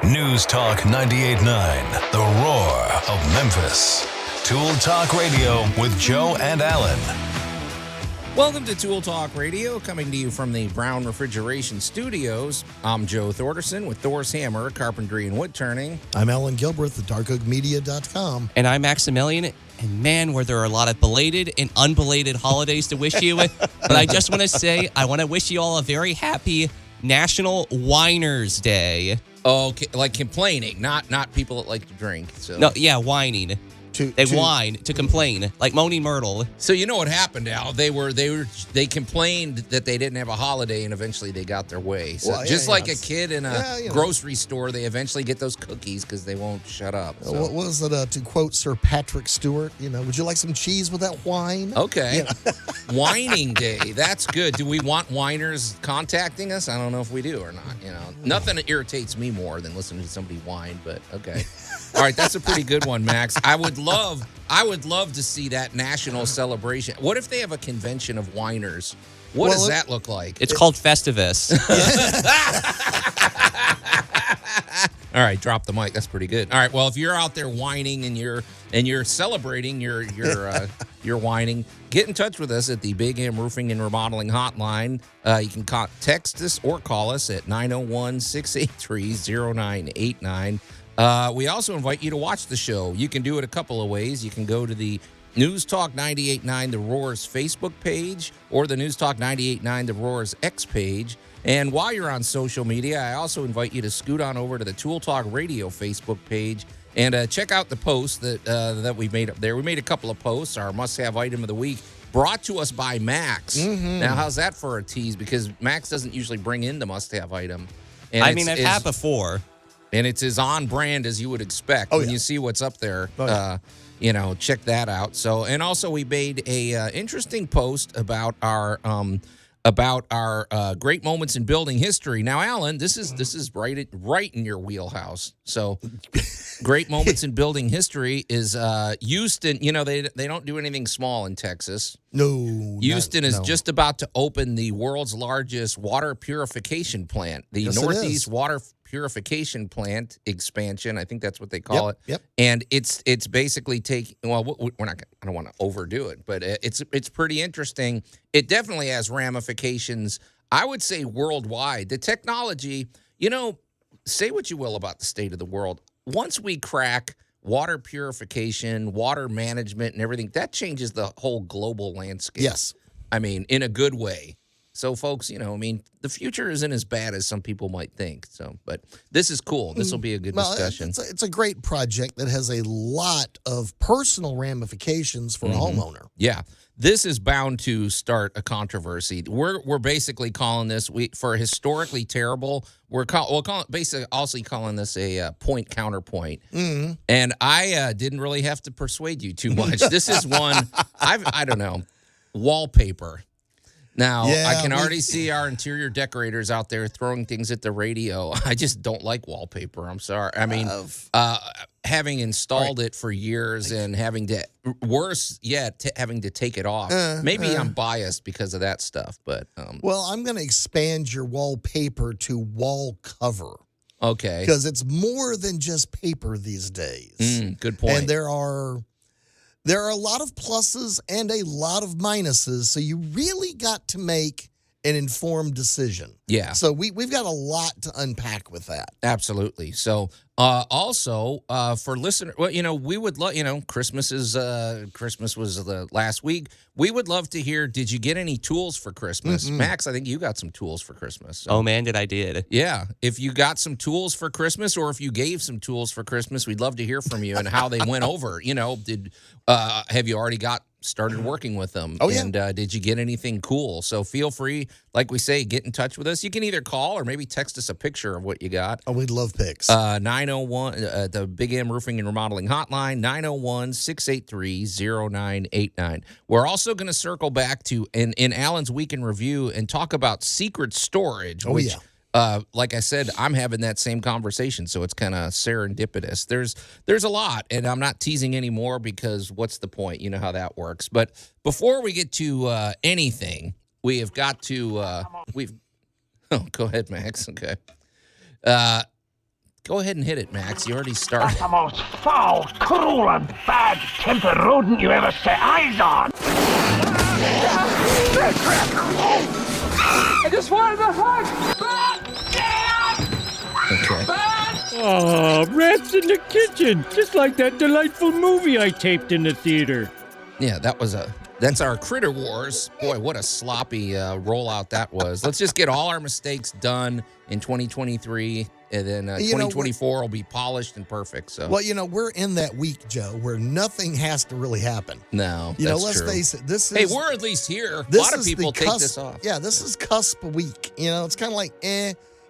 News Talk 98.9, the roar of Memphis. Tool Talk Radio with Joe and Allan. Welcome to Tool Talk Radio, coming to you from the Brown Refrigeration Studios. I'm Joe Thorderson with Thor's Hammer, Carpentry and Wood Turning. I'm Allan Gilbreth, the darkoakmedia.com. And I'm Maximilian. And man, were there a lot of belated and unbelated holidays to wish you. But I just want to say, I want to wish you all a very happy National Whiners Day. Okay, like complaining, not people that like to drink. So. No, yeah, whining. They whine to complain, like Moaning Myrtle. So you know what happened, Al? They complained that they didn't have a holiday, and eventually they got their way. So just like a kid in a grocery store, they eventually get those cookies because they won't shut up. So. What was it? To quote Sir Patrick Stewart, would you like some cheese with that wine? Okay, Whining Day. That's good. Do we want whiners contacting us? I don't know if we do or not. Nothing irritates me more than listening to somebody whine. But okay. All right, that's a pretty good one, Max. I would love to see that national celebration. What if they have a convention of whiners? What does that look like? It's called Festivus. All right, drop the mic. That's pretty good. All right, well, if you're out there whining and you're celebrating your whining, get in touch with us at the Big M Roofing and Remodeling Hotline. You can text us or call us at 901-683-0989. We also invite you to watch the show. You can do it a couple of ways. You can go to the News Talk 98.9 The Roar's Facebook page or the News Talk 98.9 The Roar's X page. And while you're on social media, I also invite you to scoot on over to the Tool Talk Radio Facebook page and check out the posts that we made up there. We made a couple of posts. Our must-have item of the week brought to us by Max. Mm-hmm. Now, how's that for a tease? Because Max doesn't usually bring in the must-have item. And I've had before. And it's as on brand as you would expect when you see what's up there. Check that out. So, and also we made a interesting post about our great moments in building history. Now, Allan, this is right in your wheelhouse. So, great moments in building history is Houston. They don't do anything small in Texas. No, Houston is just about to open the world's largest water purification plant, the Northeast Water Purification Plant expansion. I think that's what they call it. Yep. And it's basically taking. Well, we're not. I don't want to overdo it, but it's pretty interesting. It definitely has ramifications. I would say worldwide. The technology. Say what you will about the state of the world. Once we crack water purification, water management, and everything, that changes the whole global landscape. Yes. I mean, in a good way. So, folks, the future isn't as bad as some people might think. So, but this is cool. This will be a good discussion. It's a great project that has a lot of personal ramifications for a homeowner. Yeah. This is bound to start a controversy. We're basically calling this for historically terrible. Basically also calling this a point counterpoint. Mm-hmm. And I didn't really have to persuade you too much. This is one I don't know, wallpaper. Now, I can already see our interior decorators out there throwing things at the radio. I just don't like wallpaper. I'm sorry. I mean, having installed it for years and having to, worse yet, having to take it off. Maybe I'm biased because of that stuff. But well, I'm going to expand your wallpaper to wall cover. Okay. Because it's more than just paper these days. Good point. And there are a lot of pluses and a lot of minuses, so you really got to make an informed decision. Yeah. So we've got a lot to unpack with that. Absolutely. So also for listeners, well, we would love, Christmas was the last week. We would love to hear, did you get any tools for Christmas? Mm-hmm. Max, I think you got some tools for Christmas. So. Oh, man, I did. Yeah. If you got some tools for Christmas or if you gave some tools for Christmas, we'd love to hear from you and how they went over. Have you already started working with them? Oh, yeah. And did you get anything cool? So feel free, like we say, get in touch with us. You can either call or maybe text us a picture of what you got. Oh, we'd love pics. 901, the Big M Roofing and Remodeling Hotline, 901-683-0989. We're also going to circle back to, in Allan's Week in Review, and talk about secret storage, which, like I said, I'm having that same conversation, so it's kind of serendipitous. There's a lot, and I'm not teasing anymore because what's the point? You know how that works. But before we get to anything, we have got to, go ahead, Max. Okay. Go ahead and hit it, Max. You already started. That's the most foul, cruel, and bad-tempered rodent you ever set eyes on. I just wanted to hug. Okay. Oh, rats in the kitchen, just like that delightful movie I taped in the theater. Yeah, that's our Critter Wars. Boy, what a sloppy rollout that was. Let's just get all our mistakes done in 2023, and then 2024 will be polished and perfect. So, Well, we're in that week, Joe, where nothing has to really happen. no, Let's that's true. face it. This is Hey, we're at least here. A this lot of is people the take cusp, this off. Yeah, this is cusp week. It's kind of like,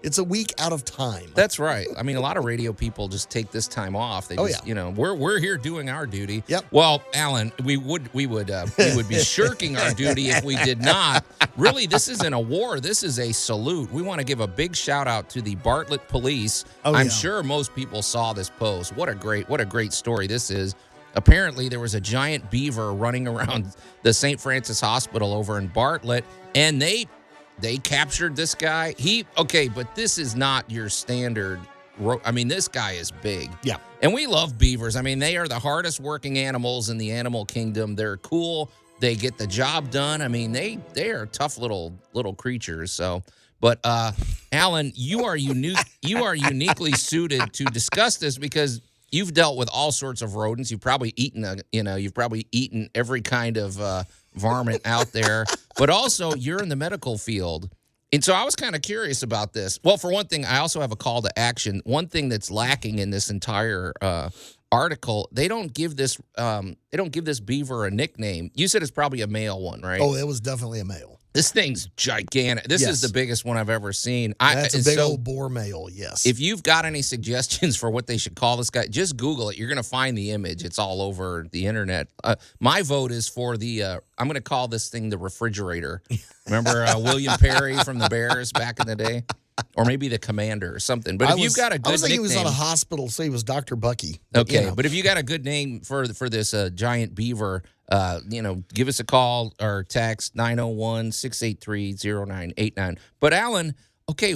it's a week out of time. That's right. I mean, a lot of radio people just take this time off. They just, we're here doing our duty. Yep. Well, Allan, we would be shirking our duty if we did not. Really, this isn't a war. This is a salute. We want to give a big shout out to the Bartlett Police. I'm sure most people saw this post. What a great story this is. Apparently, there was a giant beaver running around the St. Francis Hospital over in Bartlett, and they captured this guy. But this is not your standard. I mean, this guy is big. Yeah. And we love beavers. I mean, they are the hardest working animals in the animal kingdom. They're cool. They get the job done. I mean, they are tough little creatures. So, but Allan, you are unique. You are uniquely suited to discuss this because you've dealt with all sorts of rodents. You've probably eaten every kind of varmint out there, but also you're in the medical field. And so I was kind of curious about this. Well, for one thing, I also have a call to action. One thing that's lacking in this entire article, they don't give this beaver a nickname. You said it's probably a male one, right? Oh, it was definitely a male. This thing's gigantic. This is the biggest one I've ever seen. That's a big old boar male, yes. If you've got any suggestions for what they should call this guy, just Google it. You're going to find the image. It's all over the internet. My vote is for I'm going to call this thing the refrigerator. Remember William Perry from the Bears back in the day? Or maybe the commander or something. But if you've got a good I was thinking nickname, he was on a hospital, so he was Dr. Bucky. Okay, but if you got a good name for this giant beaver, give us a call or text 901-683-0989. But Allan, okay,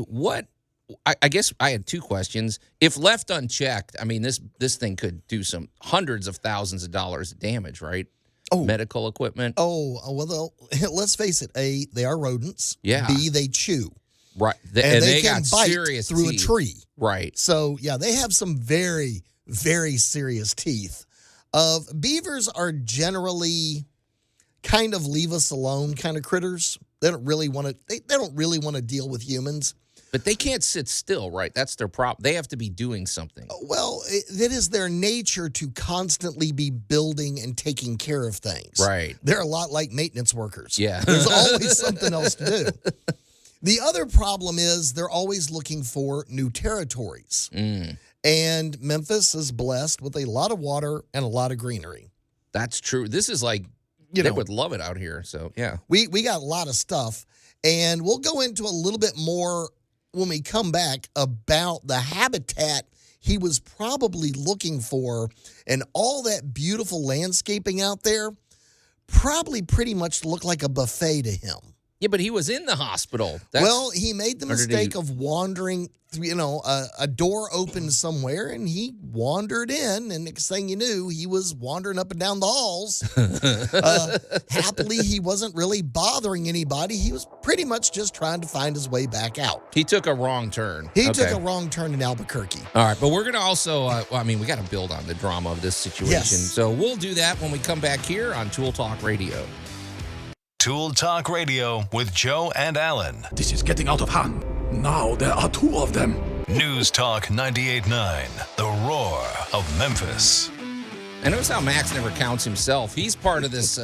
I guess I had two questions. If left unchecked, I mean, this thing could do some hundreds of thousands of dollars of damage, right? Oh. Medical equipment. Oh, well, let's face it. A, they are rodents. Yeah. B, they chew. Right. And they got can bite serious through teeth. a tree. Right. So, yeah, they have some very, very serious teeth. Beavers are generally kind of leave us alone kind of critters. They don't really want to. They don't really want to deal with humans. But they can't sit still, right? That's their problem. They have to be doing something. Well, it is their nature to constantly be building and taking care of things. Right. They're a lot like maintenance workers. Yeah. There's always something else to do. The other problem is they're always looking for new territories. And Memphis is blessed with a lot of water and a lot of greenery. That's true. This is like, they would love it out here. So, yeah. We got a lot of stuff. And we'll go into a little bit more when we come back about the habitat he was probably looking for, and all that beautiful landscaping out there probably pretty much looked like a buffet to him. Yeah, but he was in the hospital. Well, he made the mistake of wandering through, a door opened somewhere, and he wandered in, and next thing you knew, he was wandering up and down the halls. Happily, he wasn't really bothering anybody. He was pretty much just trying to find his way back out. He took a wrong turn. He took a wrong turn in Albuquerque. All right, but we're going to also, we got to build on the drama of this situation. Yes. So we'll do that when we come back here on Tool Talk Radio. Tool Talk Radio with Joe and Allan. This is getting out of hand. Now there are two of them. News Talk 98.9, the roar of Memphis. And notice how Max never counts himself. He's part of this.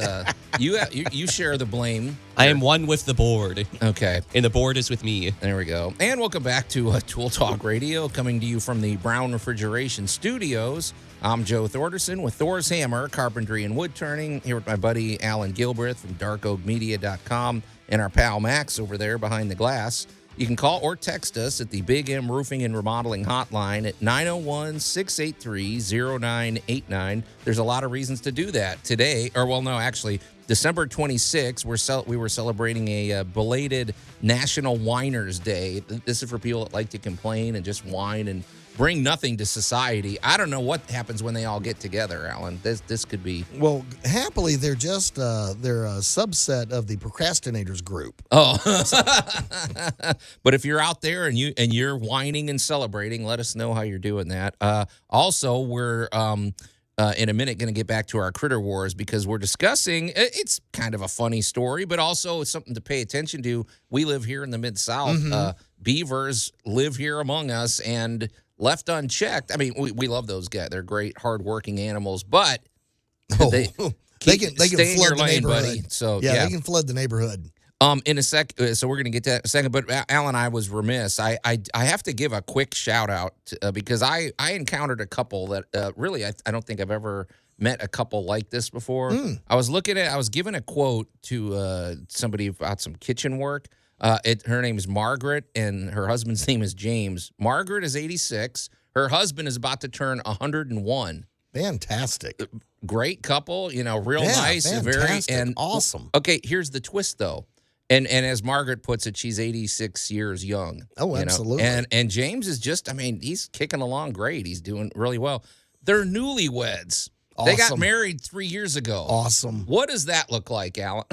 You share the blame. I am one with the board, Okay. and the board is with me. There we go. And welcome back to Tool Talk Radio, coming to you from the Brown Refrigeration Studios. I'm Joe Thorderson with Thor's Hammer, Carpentry and Wood Turning, here with my buddy Allan Gilbreth from darkoakmedia.com and our pal Max over there behind the glass. You can call or text us at the Big M Roofing and Remodeling Hotline at 901-683-0989. There's a lot of reasons to do that today. December 26th, we were celebrating a belated National Whiners Day. This is for people that like to complain and just whine and bring nothing to society. I don't know what happens when they all get together, Alan. This could be. Well, happily, they're just they're a subset of the procrastinators group. Oh, but if you're out there and you're whining and celebrating, let us know how you're doing that. Also, we're in a minute going to get back to our critter wars because we're discussing. It's kind of a funny story, but also it's something to pay attention to. We live here in the Mid-South. Beavers live here among us, and left unchecked. I mean, we love those guys. They're great, hardworking animals, but they can flood the neighborhood, buddy. So yeah, they can flood the neighborhood. In a sec, so we're gonna get to that in a second. But Alan, I was remiss. I have to give a quick shout out because I encountered a couple that really I don't think I've ever met a couple like this before. I was given a quote to somebody about some kitchen work. Her name is Margaret, and her husband's name is James. Margaret is 86. Her husband is about to turn 101. Fantastic. Great couple, real nice, fantastic. and awesome. Okay, here's the twist, though. And as Margaret puts it, she's 86 years young. Oh, absolutely. And James is he's kicking along great. He's doing really well. They're newlyweds. Awesome. They got married 3 years ago. Awesome. What does that look like, Alan?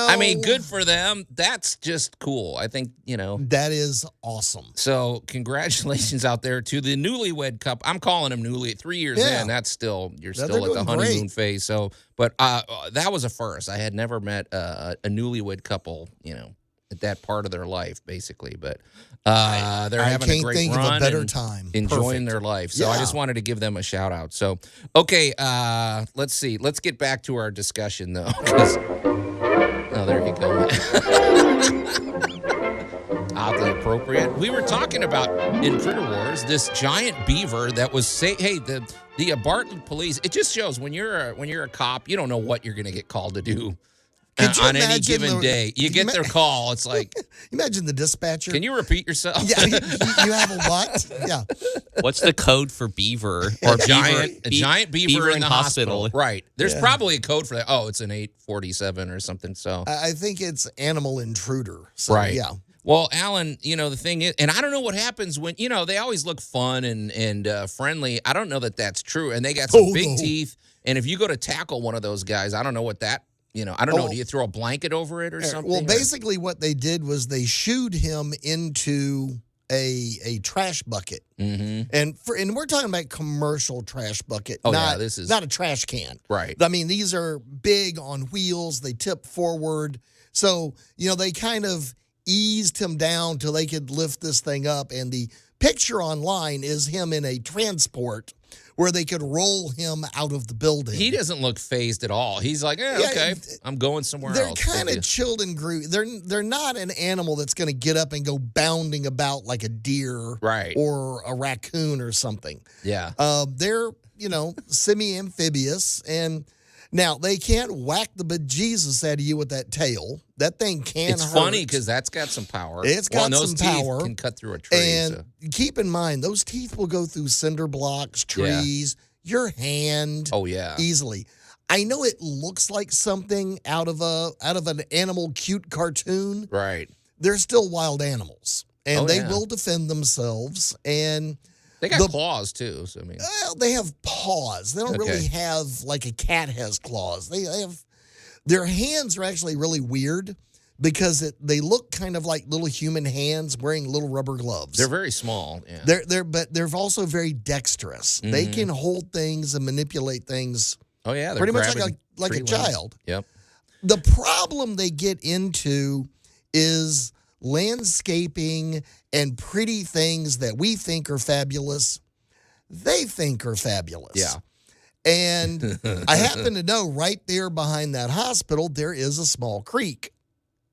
I mean, good for them. That's just cool. I think, That is awesome. So congratulations out there to the newlywed couple. I'm calling them 3 years in. That's still, you're still at the honeymoon phase. So, but that was a first. I had never met a newlywed couple, at that part of their life, basically. But they're having a great run. Of a better time. Enjoying their life. So I just wanted to give them a shout out. So, okay, let's see. Let's get back to our discussion, though. Oh, there you go. Oddly appropriate. We were talking about in Critter Wars this giant beaver that was the Bartlett police. It just shows when you're a cop, you don't know what you're going to get called to do. On any given day, you get their call. It's like, imagine the dispatcher. Can you repeat yourself? Yeah, you have a what? Yeah. What's the code for beaver or giant beaver in the hospital? Right. There's Yeah. probably a code for that. Oh, it's an 847 or something. So I think it's animal intruder. So, right. Yeah. Well, Alan, the thing is, and I don't know what happens when, they always look fun and friendly. I don't know that that's true. And they got some big teeth. And if you go to tackle one of those guys, I don't know what that. I don't know. Do you throw a blanket over it or something? Well, basically what they did was they shooed him into a trash bucket. Mm-hmm. And we're talking about commercial trash bucket. This is not a trash can. Right. I mean, these are big on wheels. They tip forward. So, they kind of eased him down till they could lift this thing up. And the picture online is him in a transport where they could roll him out of the building. He doesn't look phased at all. He's like, okay, I'm going somewhere else. They're kind of chilled and groovy. They're not an animal that's going to get up and go bounding about like a deer, right, or a raccoon or something. Yeah. They're semi-amphibious, and now they can't whack the bejesus out of you with that tail. That thing can It's hurt. funny because that's got some power. It's got those some power. Teeth can cut through a tree. And keep in mind, those teeth will go through cinder blocks, trees, your hand. Oh yeah, easily. I know it looks like something out of an animal cute cartoon. Right. They're still wild animals, and they will defend themselves. And they got claws too. So I mean, they have paws. They don't really have like a cat has claws. They have their hands are actually really weird because they look kind of like little human hands wearing little rubber gloves. They're very small. Yeah. But they're also very dexterous. Mm-hmm. They can hold things and manipulate things. Oh yeah, pretty much like a child. Yep. The problem they get into is landscaping and pretty things that we think are fabulous. They think are fabulous. Yeah. And I happen to know right there behind that hospital, there is a small creek.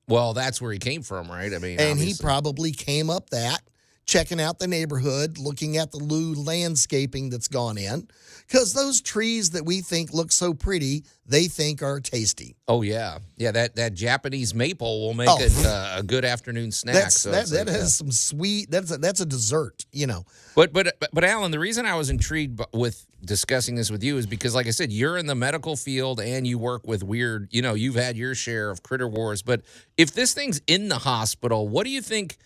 Well, that's where he came from, right? I mean, and he probably came up that, checking out the neighborhood, looking at the new landscaping that's gone in. Because those trees that we think look so pretty, they think are tasty. Oh, yeah. Yeah, that Japanese maple will make a good afternoon snack. That has some sweet, that's a dessert, But Alan, the reason I was intrigued with discussing this with you is because, like I said, you're in the medical field and you work with weird, you've had your share of critter wars. But if this thing's in the hospital, what do you think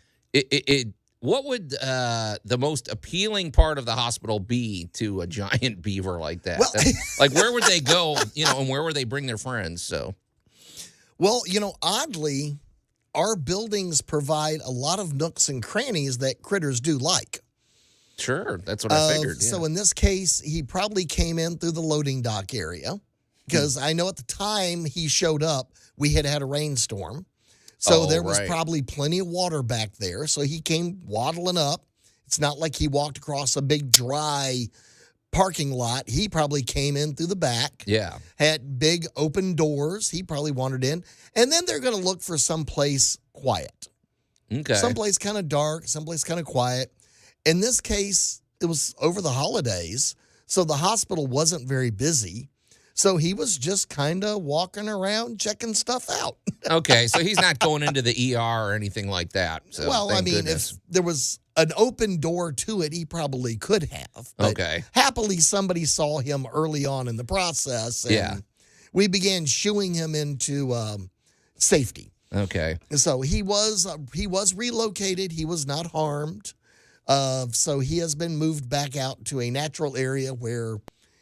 what would the most appealing part of the hospital be to a giant beaver like that? Well- Like, where would they go, and where would they bring their friends? So, Well, oddly, our buildings provide a lot of nooks and crannies that critters do like. sure, that's what I figured. Yeah. So in this case, he probably came in through the loading dock area because I know at the time he showed up, we had a rainstorm. So there was right. probably plenty of water back there. So he came waddling up. It's not like he walked across a big dry parking lot. He probably came in through the back. Yeah. Had big open doors. He probably wandered in. And then they're going to look for someplace quiet. Okay. Someplace kind of dark, someplace kind of quiet. In this case, it was over the holidays, so the hospital wasn't very busy. So he was just kind of walking around checking stuff out. Okay, so he's not going into the ER or anything like that. So, Well, I thank mean, goodness. if there was an open door to it, he probably could have. But Okay. happily, somebody saw him early on in the process. And Yeah. we began shooing him into safety. Okay. So he was relocated. He was not harmed. So he has been moved back out to a natural area where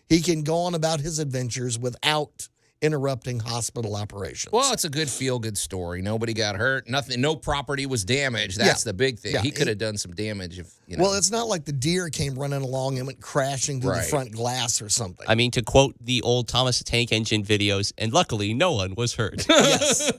he can go on about his adventures without interrupting hospital operations. Well, it's a good feel-good story. Nobody got hurt. Nothing. No property was damaged. That's the big thing. Yeah. He could have done some damage if Well, it's not like the deer came running along and went crashing through the Right. front glass or something. I mean, to quote the old Thomas the Tank Engine videos, and luckily no one was hurt. Yes.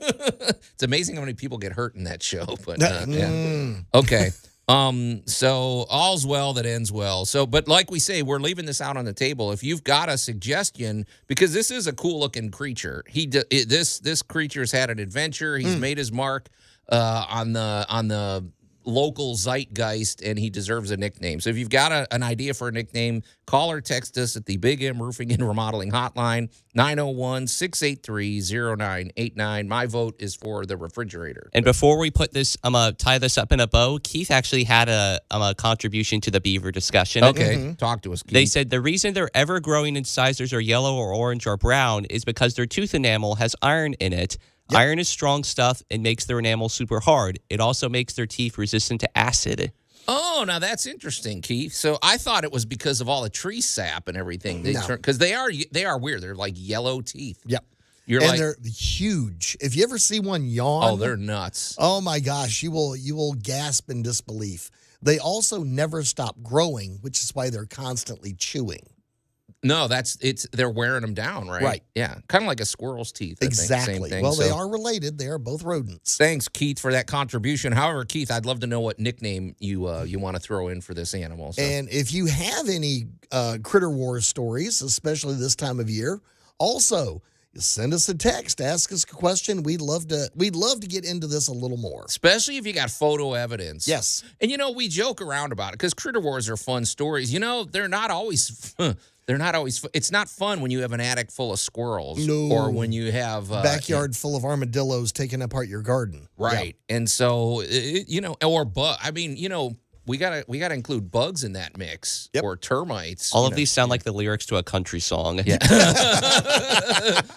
It's amazing how many people get hurt in that show. But That- yeah. Okay. So all's well that ends well. So, but like we say, we're leaving this out on the table. If you've got a suggestion, because this is a cool looking creature. This creature's had an adventure. He's made his mark on the local zeitgeist, and he deserves a nickname. So if you've got an idea for a nickname, call or text us at the Big M Roofing and Remodeling Hotline, 901-683-0989. My vote is for the refrigerator. And before we put this, I'm going to tie this up in a bow. Keith actually had a contribution to the beaver discussion. Okay, talk to us, Keith. They said the reason they're ever growing in sizes are yellow or orange or brown is because their tooth enamel has iron in it. Yep. Iron is strong stuff and makes their enamel super hard. It also makes their teeth resistant to acid. Oh, now that's interesting, Keith. So I thought it was because of all the tree sap and everything. Because they are weird. They're like yellow teeth. Yep. They're huge. If you ever see one yawn, oh, they're nuts. Oh my gosh, you will gasp in disbelief. They also never stop growing, which is why they're constantly chewing. No, they're wearing them down, right? Right. Yeah, kind of like a squirrel's teeth. Exactly. Same thing. Well, they are related. They are both rodents. Thanks, Keith, for that contribution. However, Keith, I'd love to know what nickname you want to throw in for this animal. So. And if you have any Critter Wars stories, especially this time of year, also send us a text, ask us a question. We'd love to get into this a little more. Especially if you got photo evidence. Yes. And we joke around about it because Critter Wars are fun stories. They're not always it's not fun when you have an attic full of squirrels. No. Or when you have backyard full of armadillos taking apart your garden. Right. Yeah. And so or bug. I mean, we gotta include bugs in that mix. Yep. Or termites. All of these sound like the lyrics to a country song. Yeah.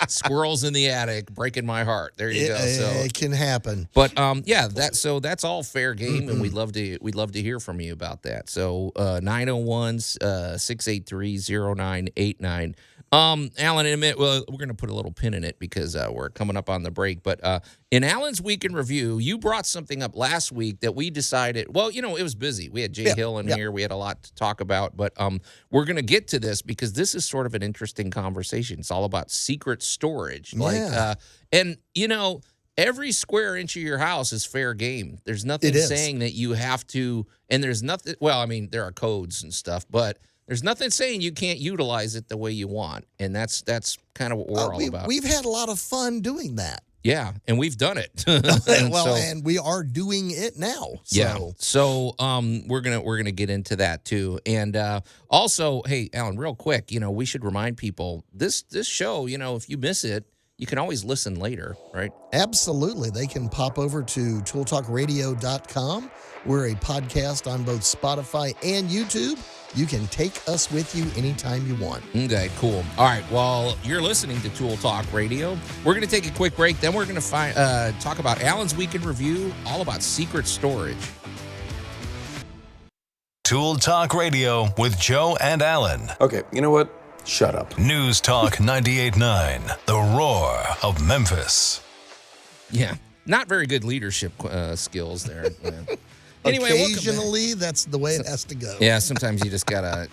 Squirrels in the attic, breaking my heart. There you go. So It can happen. But that's all fair game, and we'd love to hear from you about that. So 901-683-0989. Allan, in a minute, we're going to put a little pin in it because we're coming up on the break. But in Allan's Week in Review, you brought something up last week that we decided, it was busy. We had Jay Hill in here. We had a lot to talk about. But we're going to get to this because this is sort of an interesting conversation. It's all about secret storage. Every square inch of your house is fair game. There's nothing saying that you have to, and there's nothing, there are codes and stuff, but there's nothing saying you can't utilize it the way you want. And that's kind of what we're all about. We've had a lot of fun doing that. Yeah, and we've done it. and we are doing it now. So. Yeah. So we're gonna get into that too. And also, hey, Allan, real quick, we should remind people this show, if you miss it, you can always listen later, right? Absolutely. They can pop over to tooltalkradio.com. We're a podcast on both Spotify and YouTube. You can take us with you anytime you want. Okay, cool. All right, well, you're listening to Tool Talk Radio. We're going to take a quick break. Then we're going to talk about Allan's Week in Review, all about secret storage. Tool Talk Radio with Joe and Allan. Okay, you know what? Shut up. News Talk 98.9, the roar of Memphis. Yeah, not very good leadership skills there. Anyway, occasionally that's the way it has to go. Yeah, sometimes you just gotta,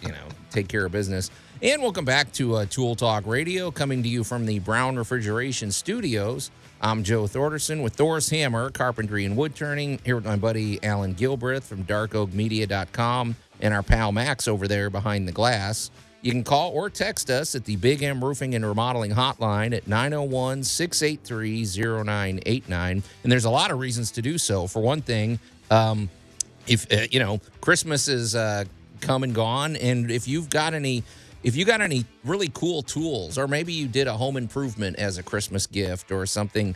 take care of business. And welcome back to Tool Talk Radio, coming to you from the Brown Refrigeration Studios. I'm Joe Thorderson with Thor's Hammer, Carpentry and Wood Turning, here with my buddy Allan Gilbreth from darkoakmedia.com and our pal Max over there behind the glass. You can call or text us at the Big M Roofing and Remodeling Hotline at 901-683-0989. And there's a lot of reasons to do so. For one thing, if Christmas is come and gone, and if you got any really cool tools, or maybe you did a home improvement as a Christmas gift or something,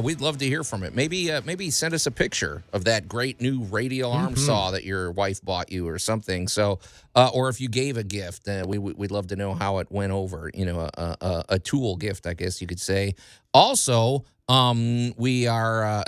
we'd love to hear from it. Maybe send us a picture of that great new radial arm saw that your wife bought you or something. So, or if you gave a gift, we'd love to know how it went over. A tool gift, I guess you could say. Also, we are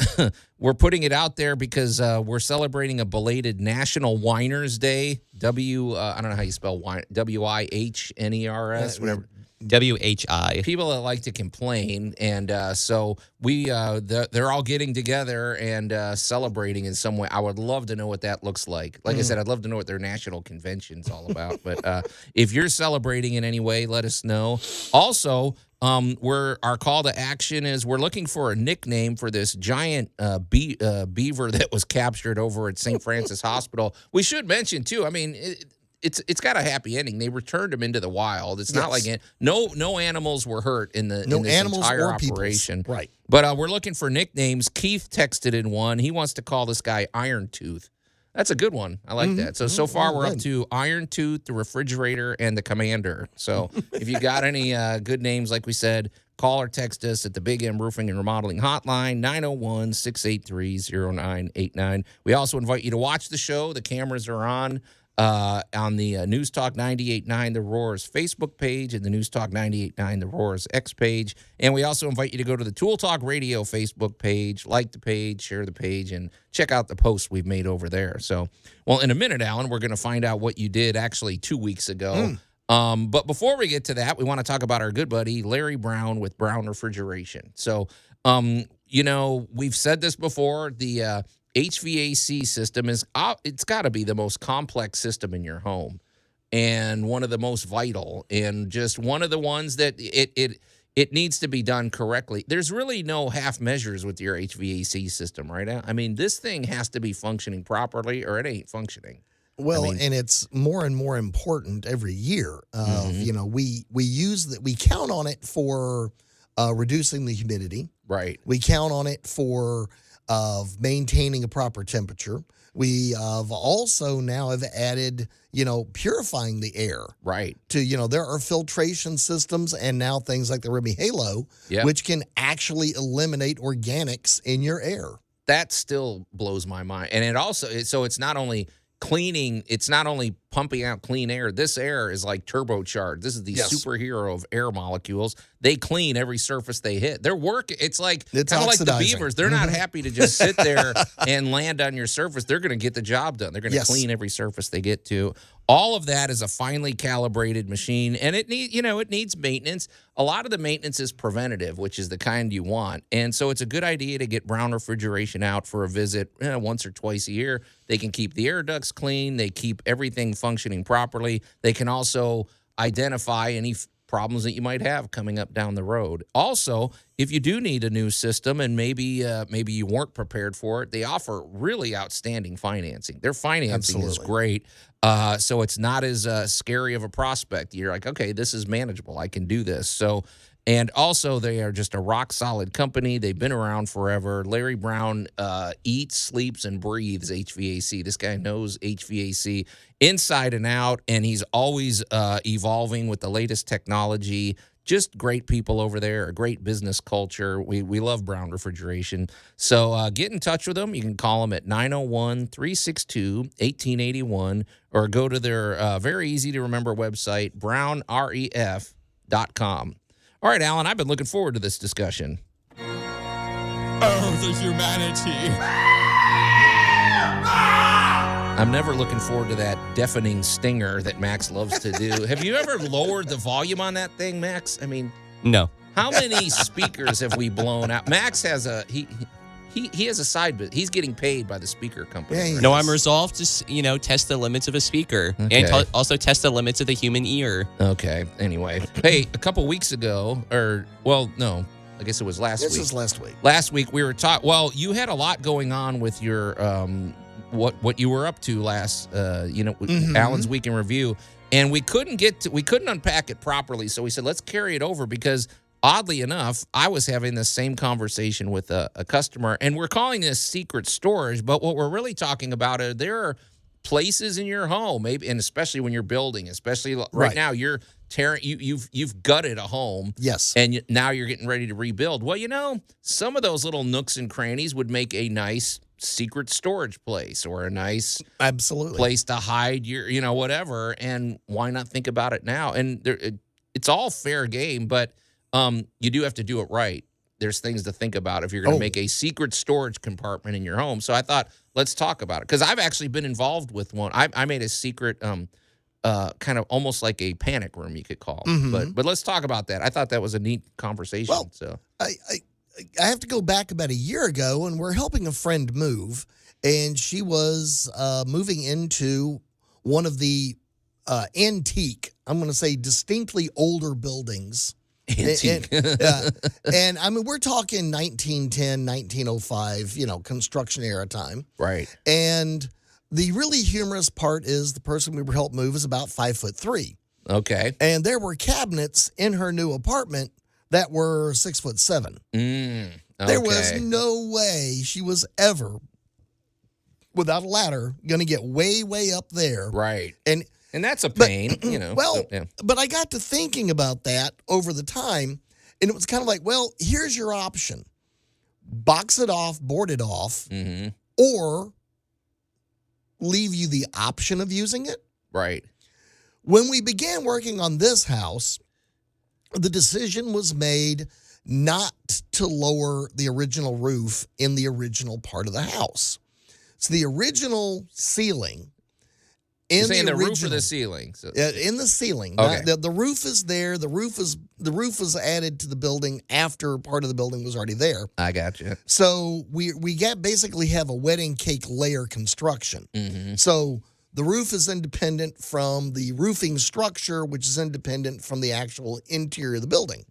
we're putting it out there because we're celebrating a belated National Winers Day. I don't know how you spell wine. WIHNERS, whatever. WHI. People that like to complain, and so they're all getting together and celebrating in some way. I would love to know what that looks like. Like I said, I'd love to know what their national convention's all about. But if you're celebrating in any way, let us know. Also, our call to action is we're looking for a nickname for this giant beaver that was captured over at St. Francis Hospital. We should mention too. I mean, it's got a happy ending. They returned him into the wild. It's not like no animals were hurt in this entire operation. Peoples. Right. But we're looking for nicknames. Keith texted in one. He wants to call this guy Iron Tooth. That's a good one. I like that. So far, we're up to Iron Tooth, the Refrigerator, and the Commander. So if you got any good names, like we said, call or text us at the Big M Roofing and Remodeling Hotline, 901-683-0989. We also invite you to watch the show. The cameras are on the News Talk 98.9 The Roar's Facebook page and the News Talk 98.9 The Roar's X page. And we also invite you to go to the Tool Talk Radio Facebook page, like the page, share the page, and check out the posts we've made over there. So, well, in a minute, Allan, we're going to find out what you did actually 2 weeks ago. But before we get to that, we want to talk about our good buddy, Larry Brown with Brown Refrigeration. So, we've said this before, the HVAC system it's got to be the most complex system in your home and one of the most vital and just one of the ones that it needs to be done correctly. There's really no half measures with your HVAC system, right? I mean, this thing has to be functioning properly or it ain't functioning. Well, and it's more and more important every year. We count on it for reducing the humidity. Right. We count on it for maintaining a proper temperature. We have also now have added, purifying the air. Right. There are filtration systems and now things like the Remy Halo, which can actually eliminate organics in your air. That still blows my mind. And it also, it's not only cleaning, it's not only pumping out clean air. This air is like turbocharged. This is the superhero of air molecules. They clean every surface they hit. They're working. It's kind of like the beavers. They're not happy to just sit there and land on your surface. They're going to get the job done. They're going to clean every surface they get to. All of that is a finely calibrated machine, and it needs maintenance. A lot of the maintenance is preventative, which is the kind you want. And so it's a good idea to get Brown Refrigeration out for a visit once or twice a year. They can keep the air ducts clean. They keep everything functioning properly. They can also identify any problems that you might have coming up down the road. Also, if you do need a new system and maybe you weren't prepared for it, they offer really outstanding financing. Their financing is great. So it's not as scary of a prospect. You're like, okay, this is manageable. I can do this. So, and also they are just a rock solid company. They've been around forever. Larry Brown eats, sleeps, and breathes HVAC. This guy knows HVAC inside and out, and he's always evolving with the latest technology. Just great people over there, a great business culture. We love Brown Refrigeration. So get in touch with them. You can call them at 901-362-1881 or go to their very easy-to-remember website, brownref.com. All right, Allan, I've been looking forward to this discussion. Oh, the humanity. I'm never looking forward to that deafening stinger that Max loves to do. Have you ever lowered the volume on that thing, Max? I mean, No. how many speakers have we blown out? Max has he has a side business. He's getting paid by the speaker company. Yeah, right? No, I'm resolved to, test the limits of a speaker and also test the limits of the human ear. Okay. Anyway, hey, a couple weeks ago, no, I guess it was last week. This was last week. Last week we were talking. Well, you had a lot going on with your what you were up to last. Allan's week in review, and we couldn't unpack it properly. So we said let's carry it over because oddly enough, I was having the same conversation with a customer, and we're calling this secret storage. But what we're really talking about are there are places in your home, maybe, and especially when you're building, especially right now, you're tearing. You've gutted a home, yes, and now you're getting ready to rebuild. Well, some of those little nooks and crannies would make a nice secret storage place or a nice place to hide your, whatever. And why not think about it now? And it's all fair game, but you do have to do it right. There's things to think about if you're going to make a secret storage compartment in your home. So I thought, let's talk about it. Because I've actually been involved with one. I made a secret, kind of almost like a panic room, you could call. But let's talk about that. I thought that was a neat conversation. Well, so I have to go back about a year ago, and we're helping a friend move. And she was moving into one of the antique, I'm going to say distinctly older buildings. Antique. And I mean, we're talking 1910, 1905, construction era time. Right. And the really humorous part is the person we were helping move is about 5'3". Okay. And there were cabinets in her new apartment that were 6'7". Okay. There was no way she was ever, without a ladder, going to get way, way up there. Right. And that's a But- pain, Well, so, yeah. but I got to thinking about that over the time, and it was kind of like, well, here's your option. Box it off, board it off, or leave you the option of using it. Right. When we began working on this house, the decision was made not to lower the original roof in the original part of the house. So the original ceiling You're saying the roof or the ceiling? So. In the ceiling. Okay. The roof is there. The roof was added to the building after part of the building was already there. I got you. So we basically have a wedding cake layer construction. So the roof is independent from the roofing structure, which is independent from the actual interior of the building.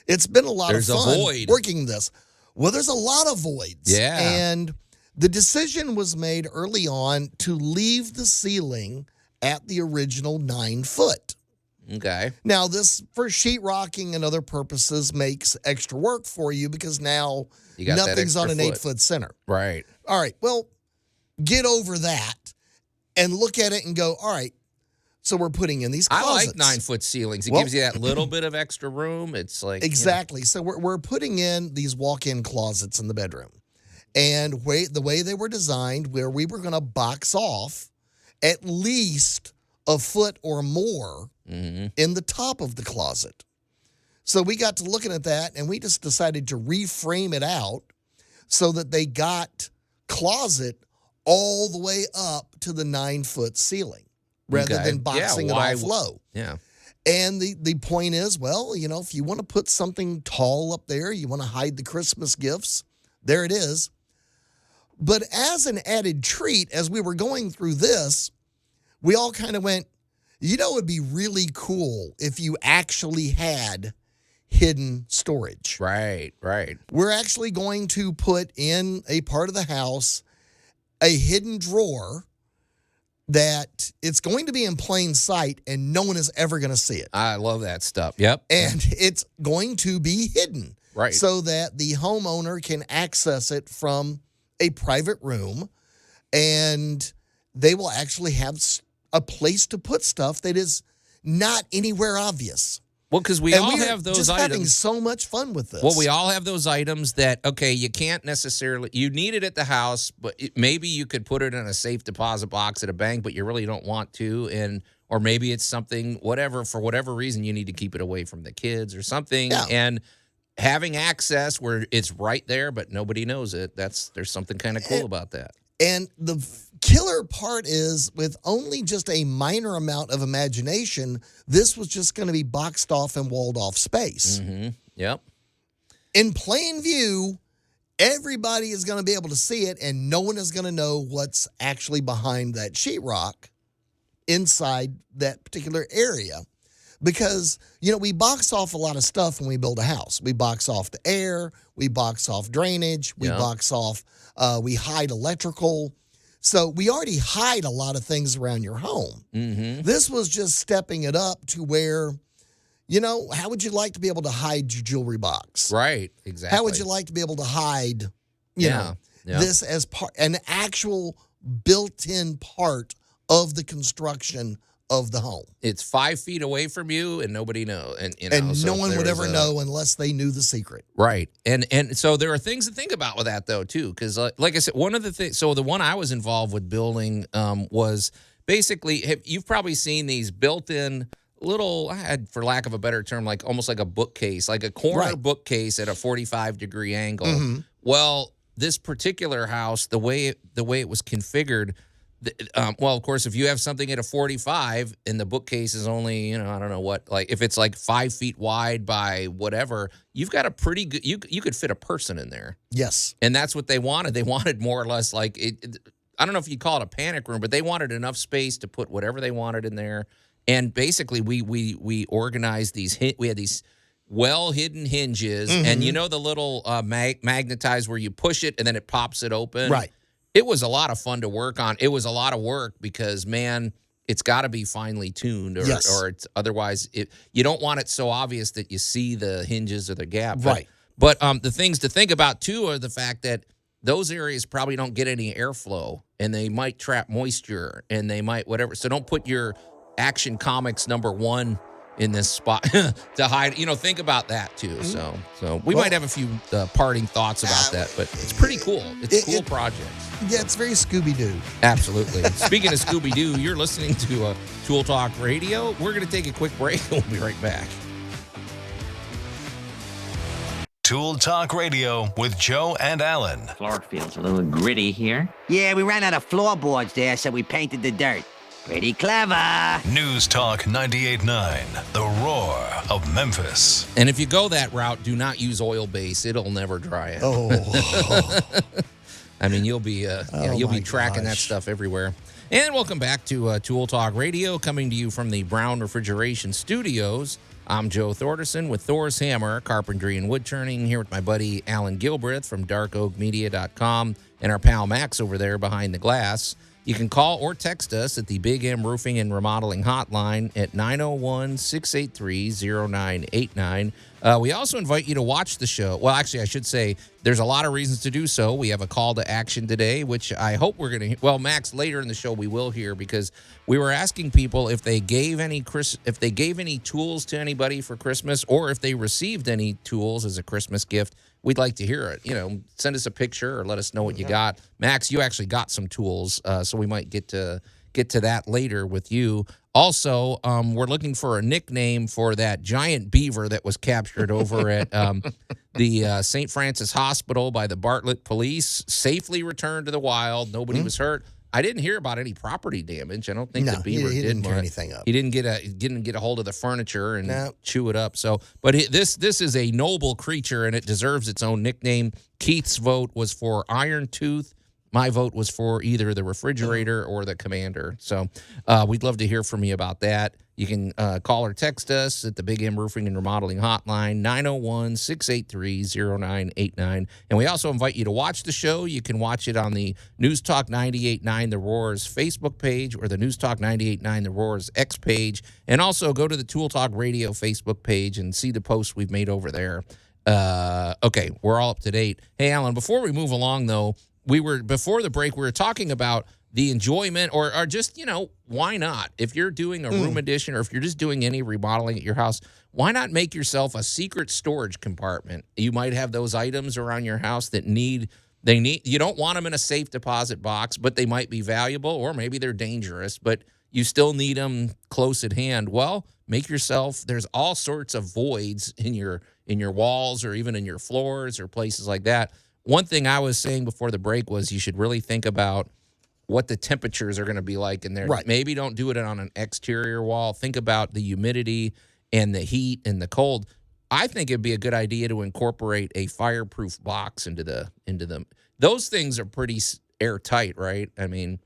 It's been a lot of fun working this. Well, there's a lot of voids. Yeah. And the decision was made early on to leave the ceiling at the original 9 foot. Okay. Now, this, for sheetrocking and other purposes, makes extra work for you because now nothing's on an 8 foot center. Right. All right. Well, get over that and look at it and go, all right, so we're putting in these closets. I like 9 foot ceilings. It gives you that little bit of extra room. It's like. Exactly. So we're putting in these walk-in closets in the bedroom. And the way they were designed, where we were going to box off at least a foot or more in the top of the closet. So we got to looking at that, and we just decided to reframe it out so that they got closet all the way up to the 9 foot ceiling rather than boxing it off low. Yeah. And the point is, well, if you want to put something tall up there, you want to hide the Christmas gifts, there it is. But as an added treat, as we were going through this, we all kind of went, it'd be really cool if you actually had hidden storage. Right. We're actually going to put in a part of the house a hidden drawer that it's going to be in plain sight and no one is ever going to see it. I love that stuff. Yep. And it's going to be hidden. Right. So that the homeowner can access it from a private room, and they will actually have a place to put stuff that is not anywhere obvious. Well, because we all have those just items. Having so much fun with this. Well, we all have those items that, okay, you can't necessarily, you need it at the house, but maybe you could put it in a safe deposit box at a bank, but you really don't want to. Or maybe it's something, for whatever reason, you need to keep it away from the kids or something. Yeah. And having access where it's right there, but nobody knows it, there's something kind of cool about that. And the killer part is, with only just a minor amount of imagination, this was just going to be boxed off and walled off space. Mm-hmm. Yep. In plain view, everybody is going to be able to see it, and no one is going to know what's actually behind that sheetrock inside that particular area. Because, we box off a lot of stuff when we build a house. We box off the air, we box off drainage, we box off, we hide electrical. So we already hide a lot of things around your home. Mm-hmm. This was just stepping it up to where, how would you like to be able to hide your jewelry box? Right, exactly. How would you like to be able to hide, this as an actual built-in part of the construction of the home? It's 5 feet away from you, and nobody knows, and no one would ever know unless they knew the secret. Right, and so there are things to think about with that though too, because like I said, one of the things. So the one I was involved with building was basically, you've probably seen these built-in little, for lack of a better term, like almost like a bookcase, like a corner bookcase at a 45-degree angle. Mm-hmm. Well, this particular house, the way it was configured. Well, of course, if you have something at a 45 and the bookcase is only, I don't know what, like if it's like 5 feet wide by whatever, you've got a pretty good, you could fit a person in there. Yes. And that's what they wanted. They wanted more or less like I don't know if you'd call it a panic room, but they wanted enough space to put whatever they wanted in there. And basically we organized we had these well-hidden hinges, and the little magnetized where you push it and then it pops it open. Right. It was a lot of fun to work on. It was a lot of work because, man, it's got to be finely tuned, or it's otherwise you don't want it so obvious that you see the hinges or the gap. Right. But the things to think about too are the fact that those areas probably don't get any airflow, and they might trap moisture, and they might whatever. So don't put your Action Comics #1 in this spot to hide. Think about that too. So we might have a few parting thoughts about that, but it's pretty cool. It's a cool project. Yeah, it's very Scooby-Doo. Absolutely. Speaking of Scooby-Doo, you're listening to Tool Talk Radio. We're going to take a quick break, and we'll be right back. Tool Talk Radio with Joe and Allan. Floor feels a little gritty here. Yeah, we ran out of floorboards there, so we painted the dirt. Pretty clever. News Talk 98.9, the roar of Memphis. And if you go that route, do not use oil base. It'll never dry it. Oh. I mean, you'll be tracking that stuff everywhere. And welcome back to Tool Talk Radio, coming to you from the Brown Refrigeration Studios. I'm Joe Thorderson with Thor's Hammer, Carpentry and Wood Turning, here with my buddy Allan Gilbreth from darkoakmedia.com and our pal Max over there behind the glass. You can call or text us at the Big M Roofing and Remodeling Hotline at 901-683-0989. We also invite you to watch the show. Well, actually, I should say there's a lot of reasons to do so. We have a call to action today, which I hope we're going to. Well, Max, later in the show we will hear, because we were asking people if they gave any tools to anybody for Christmas, or if they received any tools as a Christmas gift. We'd like to hear it. Send us a picture or let us know what you got. Max, you actually got some tools, so we might get to that later with you. Also, we're looking for a nickname for that giant beaver that was captured over at the St. Francis Hospital by the Bartlett police. Safely returned to the wild. Nobody was hurt. I didn't hear about any property damage. I don't think the beaver didn't tear anything up. He didn't get a hold of the furniture and chew it up. So, but this is a noble creature, and it deserves its own nickname. Keith's vote was for Iron Tooth. My vote was for either the refrigerator or the commander. So we'd love to hear from you about that. You can call or text us at the Big M Roofing and Remodeling Hotline, 901-683-0989. And we also invite you to watch the show. You can watch it on the News Talk 98.9 The Roar's Facebook page, or the News Talk 98.9 The Roar's X page. And also go to the Tool Talk Radio Facebook page and see the posts we've made over there. Okay, we're all up to date. Hey, Allan, before we move along, though, before the break, we were talking about the enjoyment or just, why not? If you're doing a room addition, or if you're just doing any remodeling at your house, why not make yourself a secret storage compartment? You might have those items around your house that you don't want them in a safe deposit box, but they might be valuable, or maybe they're dangerous, but you still need them close at hand. Well, there's all sorts of voids in your walls, or even in your floors, or places like that. one thing I was saying before the break was you should really think about what the temperatures are going to be like in there. Right. Maybe don't do it on an exterior wall. Think about the humidity and the heat and the cold. I think it'd be a good idea to incorporate a fireproof box into them. Those things are pretty airtight, right? I mean,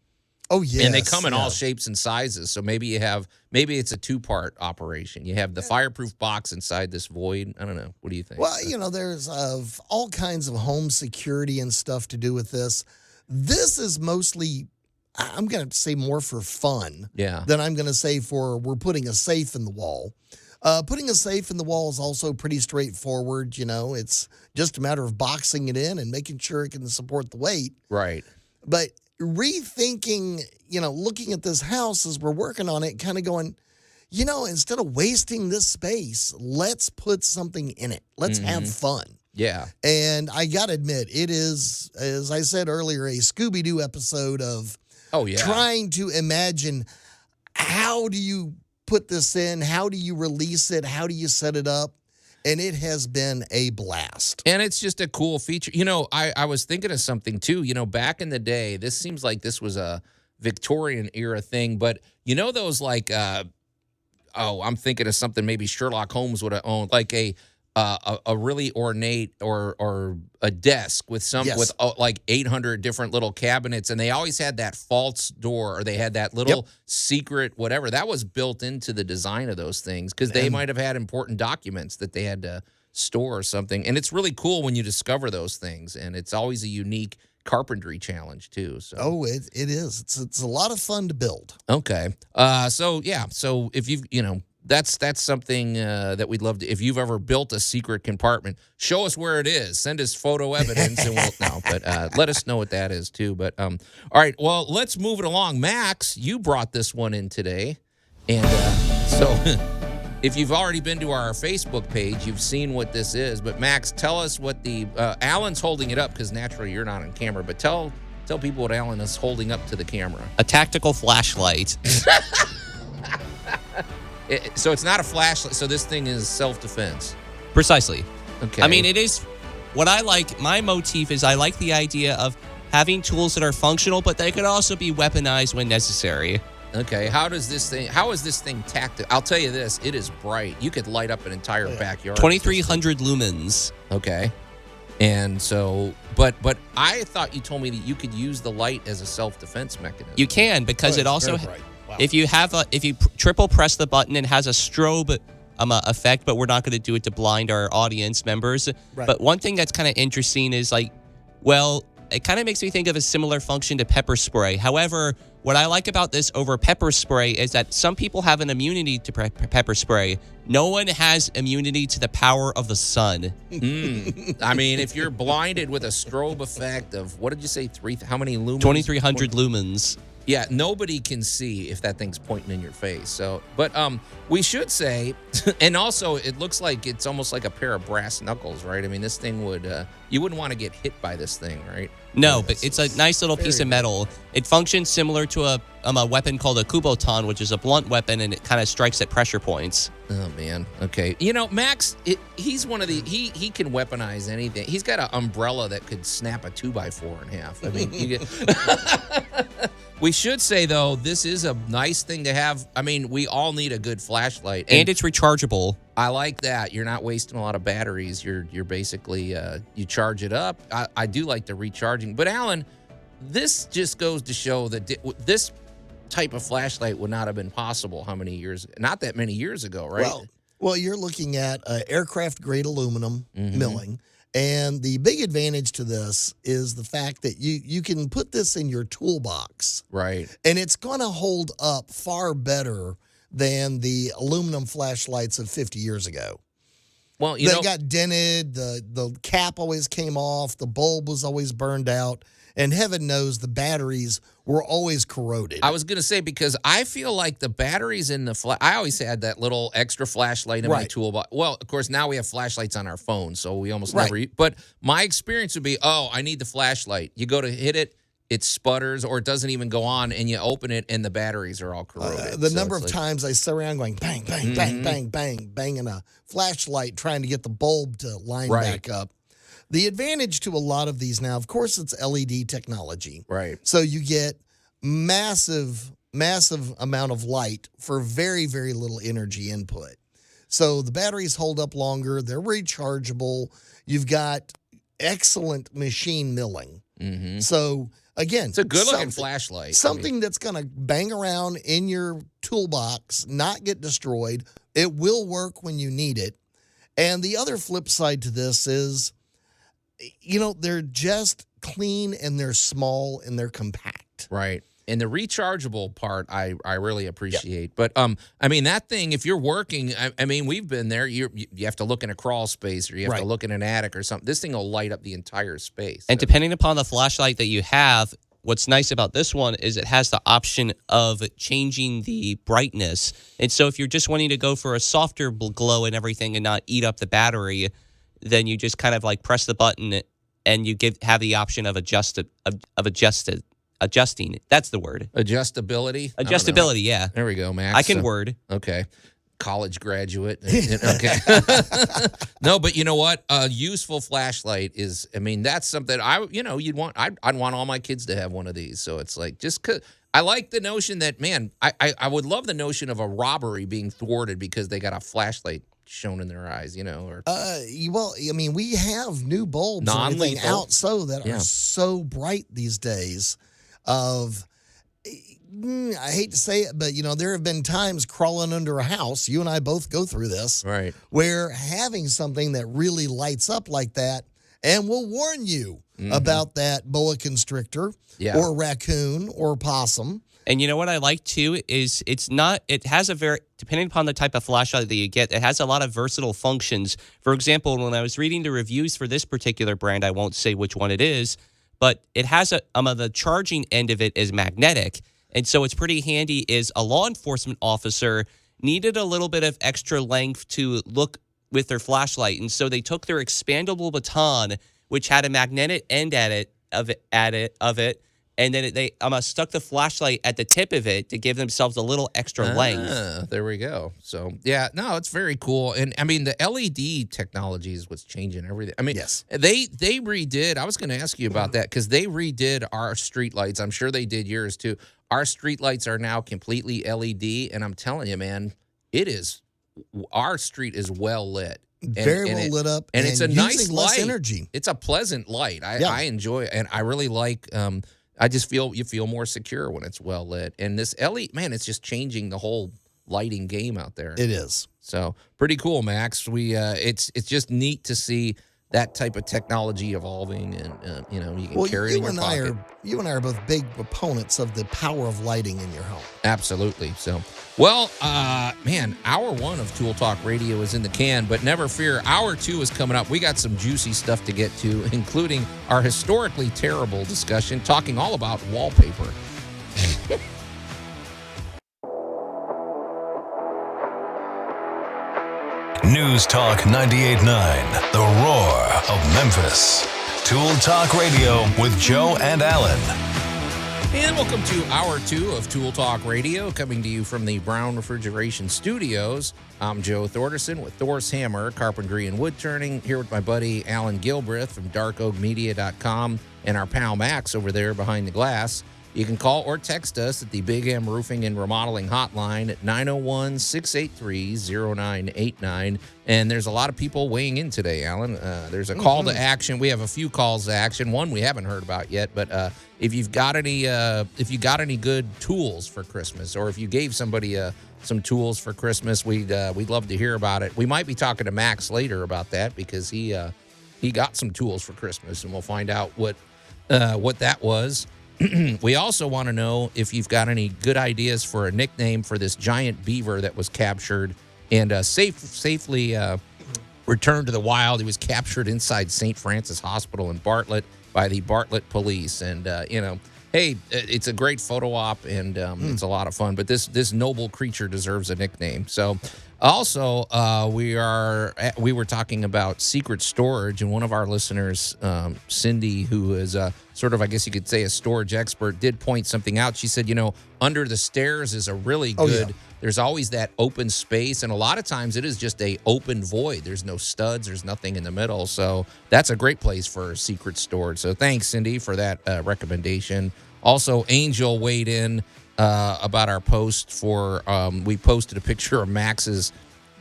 oh yeah, and they come in all shapes and sizes. So maybe it's a 2-part operation. You have the fireproof box inside this void. I don't know. What do you think? Well, there's all kinds of home security and stuff to do with this. This is mostly, I'm going to say more for fun than I'm going to say for we're putting a safe in the wall. Putting a safe in the wall is also pretty straightforward. It's just a matter of boxing it in and making sure it can support the weight. Right. But rethinking, looking at this house as we're working on it, kind of going, instead of wasting this space, let's put something in it. Let's have fun. Yeah. And I got to admit, it is, as I said earlier, a Scooby-Doo episode of trying to imagine how do you put this in? How do you release it? How do you set it up? And it has been a blast. And it's just a cool feature. I was thinking of something, too. Back in the day, this seems like this was a Victorian era thing. But those like, I'm thinking of something maybe Sherlock Holmes would have owned, like a really ornate or a desk with like 800 different little cabinets, and they always had that false door, or they had that little secret whatever that was built into the design of those things, because they might have had important documents that they had to store or something. And it's really cool when you discover those things, and it's always a unique carpentry challenge too. So it is. It's a lot of fun to build. Okay. So if you've that's something that we'd love to. If you've ever built a secret compartment, show us where it is. Send us photo evidence, and let us know what that is too. But all right, well, let's move it along. Max, you brought this one in today, and so if you've already been to our Facebook page, you've seen what this is. But Max, tell us what the Allan's holding it up, because naturally you're not on camera. But tell people what Allan is holding up to the camera. A tactical flashlight. So it's not a flashlight. So this thing is self-defense. Precisely. Okay. I mean, it is what I like. My motif is I like the idea of having tools that are functional, but they could also be weaponized when necessary. Okay. How is this thing tactical? I'll tell you this. It is bright. You could light up an entire backyard. 2,300 lumens. Okay. And so, but I thought you told me that you could use the light as a self-defense mechanism. You can, because it also... Wow. If you triple press the button, it has a strobe effect, but we're not going to do it to blind our audience members. Right. But one thing that's kind of interesting is it kind of makes me think of a similar function to pepper spray. However, what I like about this over pepper spray is that some people have an immunity to pepper spray. No one has immunity to the power of the sun. I mean, if you're blinded with a strobe effect of, what did you say, how many lumens? 2,300 lumens. Yeah, nobody can see if that thing's pointing in your face. So, but we should say, and also it looks like it's almost like a pair of brass knuckles, right? I mean, this thing you wouldn't want to get hit by this thing, right? No, but it's a nice little piece of metal. It functions similar to a weapon called a kubotan, which is a blunt weapon, and it kind of strikes at pressure points. Oh man. Okay. Max, he's one of the he can weaponize anything. He's got an umbrella that could snap a 2x4 in half. I mean, we should say though, this is a nice thing to have. I mean, we all need a good flashlight, and it's rechargeable. I like that. You're not wasting a lot of batteries. You're basically you charge it up. I do like the recharging. But Allan, this just goes to show that this type of flashlight would not have been possible not that many years ago, right? Well, you're looking at aircraft grade aluminum milling, and the big advantage to this is the fact that you can put this in your toolbox, right? And it's going to hold up far better than the aluminum flashlights of 50 years ago. Well, they got dented, the cap always came off, the bulb was always burned out, and heaven knows the batteries were always corroded. I was going to say, because I feel like the batteries in the I always had that little extra flashlight in my toolbox. Well, of course, now we have flashlights on our phone, so we almost never. But my experience would be, I need the flashlight. You go to hit it, it sputters, or it doesn't even go on, and you open it, and the batteries are all corroded. The number of times I sit around going bang, bang, bang, bang, bang, banging a flashlight trying to get the bulb to line back up. The advantage to a lot of these now, of course, it's LED technology. Right. So you get massive amount of light for very, very little energy input. So the batteries hold up longer. They're rechargeable. You've got excellent machine milling. Mm-hmm. So again, it's a good-looking flashlight. Something that's going to bang around in your toolbox, not get destroyed. It will work when you need it. And the other flip side to this is, they're just clean and they're small and they're compact. Right. And the rechargeable part, I really appreciate. But, that thing, if you're working, we've been there. You have to look in a crawl space or you have to look in an attic or something. This thing will light up the entire space. And depending upon the flashlight that you have, what's nice about this one is it has the option of changing the brightness. And so if you're just wanting to go for a softer glow and everything and not eat up the battery, then you just kind of like press the button and you have the option of adjusting. That's the word. Adjustability? Adjustability, yeah. There we go, Max. I can word. Okay. College graduate. Okay. No, but you know what? A useful flashlight is, that's something you'd want. I'd want all my kids to have one of these. So it's like, just because I like the notion that, man, I would love the notion of a robbery being thwarted because they got a flashlight shown in their eyes, or we have new bulbs and everything out that are so bright these days. I hate to say it, but there have been times crawling under a house. You and I both go through this, right? Where having something that really lights up like that and will warn you about that boa constrictor or raccoon or possum. And you know what I like too is it has depending upon the type of flashlight that you get, it has a lot of versatile functions. For example, when I was reading the reviews for this particular brand, I won't say which one it is, but it has the charging end of it is magnetic. And so it's pretty handy is a law enforcement officer needed a little bit of extra length to look with their flashlight. And so they took their expandable baton, which had a magnetic end of it. And then they stuck the flashlight at the tip of it to give themselves a little extra length. There we go. So, it's very cool. And, the LED technology is what's changing everything. Yes. They redid, I was going to ask you about that, because they redid our streetlights. I'm sure they did yours, too. Our streetlights are now completely LED, and I'm telling you, man, our street is well lit. Very well lit up. And it's a nice less light. Energy. It's a pleasant light. I enjoy it, and I really like I just feel you feel more secure when it's well lit. And this LED, man, it's just changing the whole lighting game out there. It is. So pretty cool, Max. It's just neat to see that type of technology evolving, and you can carry it in your pocket. You and I are both big proponents of the power of lighting in your home. Absolutely. So, well, hour 1 of Tool Talk Radio is in the can, but never fear, hour 2 is coming up. We got some juicy stuff to get to, including our historically terrible discussion, talking all about wallpaper. News Talk 98.9, the roar of Memphis. Tool Talk Radio with Joe and Allan. And welcome to hour 2 of Tool Talk Radio, coming to you from the Brown Refrigeration Studios. I'm Joe Thorderson with Thor's Hammer, Carpentry and Wood Turning, here with my buddy Allan Gilbreth from darkoakmedia.com and our pal Max over there behind the glass. You can call or text us at the Big M Roofing and Remodeling Hotline at 901-683-0989. And there's a lot of people weighing in today, Allan. There's a call to action. We have a few calls to action. One we haven't heard about yet, but if you got any good tools for Christmas, or if you gave somebody some tools for Christmas, we'd love to hear about it. We might be talking to Max later about that, because he got some tools for Christmas, and we'll find out what that was. We also want to know if you've got any good ideas for a nickname for this giant beaver that was captured and safely returned to the wild. He was captured inside St. Francis Hospital in Bartlett by the Bartlett police. And, hey, it's a great photo op, and it's a lot of fun. But this noble creature deserves a nickname. So Also, we were talking about secret storage, and one of our listeners, Cindy, who is sort of, I guess you could say, a storage expert, did point something out. She said, under the stairs is a really good. Yeah. There's always that open space, and a lot of times it is just a open void. There's no studs. There's nothing in the middle. So that's a great place for secret storage. So thanks, Cindy, for that recommendation. Also, Angel weighed in about our post for, we posted a picture of Max's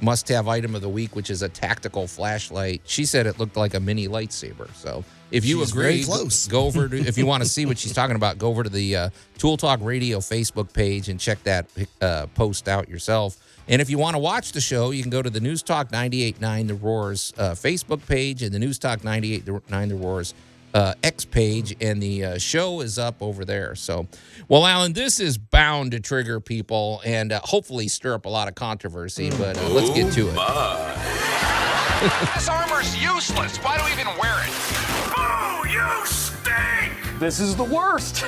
must-have item of the week, which is a tactical flashlight. She said it looked like a mini lightsaber. So if you agree, go over to, if you want to see what she's talking about, go over to the Tool Talk Radio Facebook page and check that post out yourself. And if you want to watch the show, you can go to the News Talk 98.9 The Roar's Facebook page and the News Talk 98.9 The Roar's X page, and the show is up over there. So, well, Allan, this is bound to trigger people and hopefully stir up a lot of controversy, but let's get to it. This armor's useless. Why do we even wear it? Oh, you stink! This is the worst.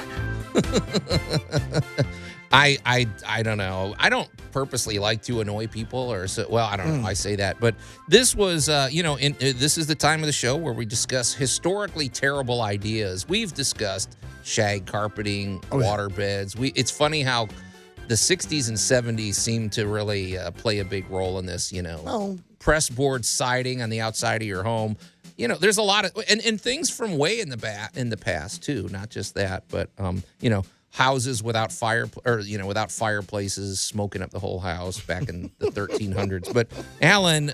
I don't know. I don't purposely like to annoy people, or so. Well, I don't know. I say that, but this was, this is the time of the show where we discuss historically terrible ideas. We've discussed shag carpeting, water beds. It's funny how the 60s and 70s seem to really play a big role in this. Press board siding on the outside of your home. There's a lot of and things from way in the past too. Not just that, but houses without without fireplaces, smoking up the whole house back in the 1300s. But Allan,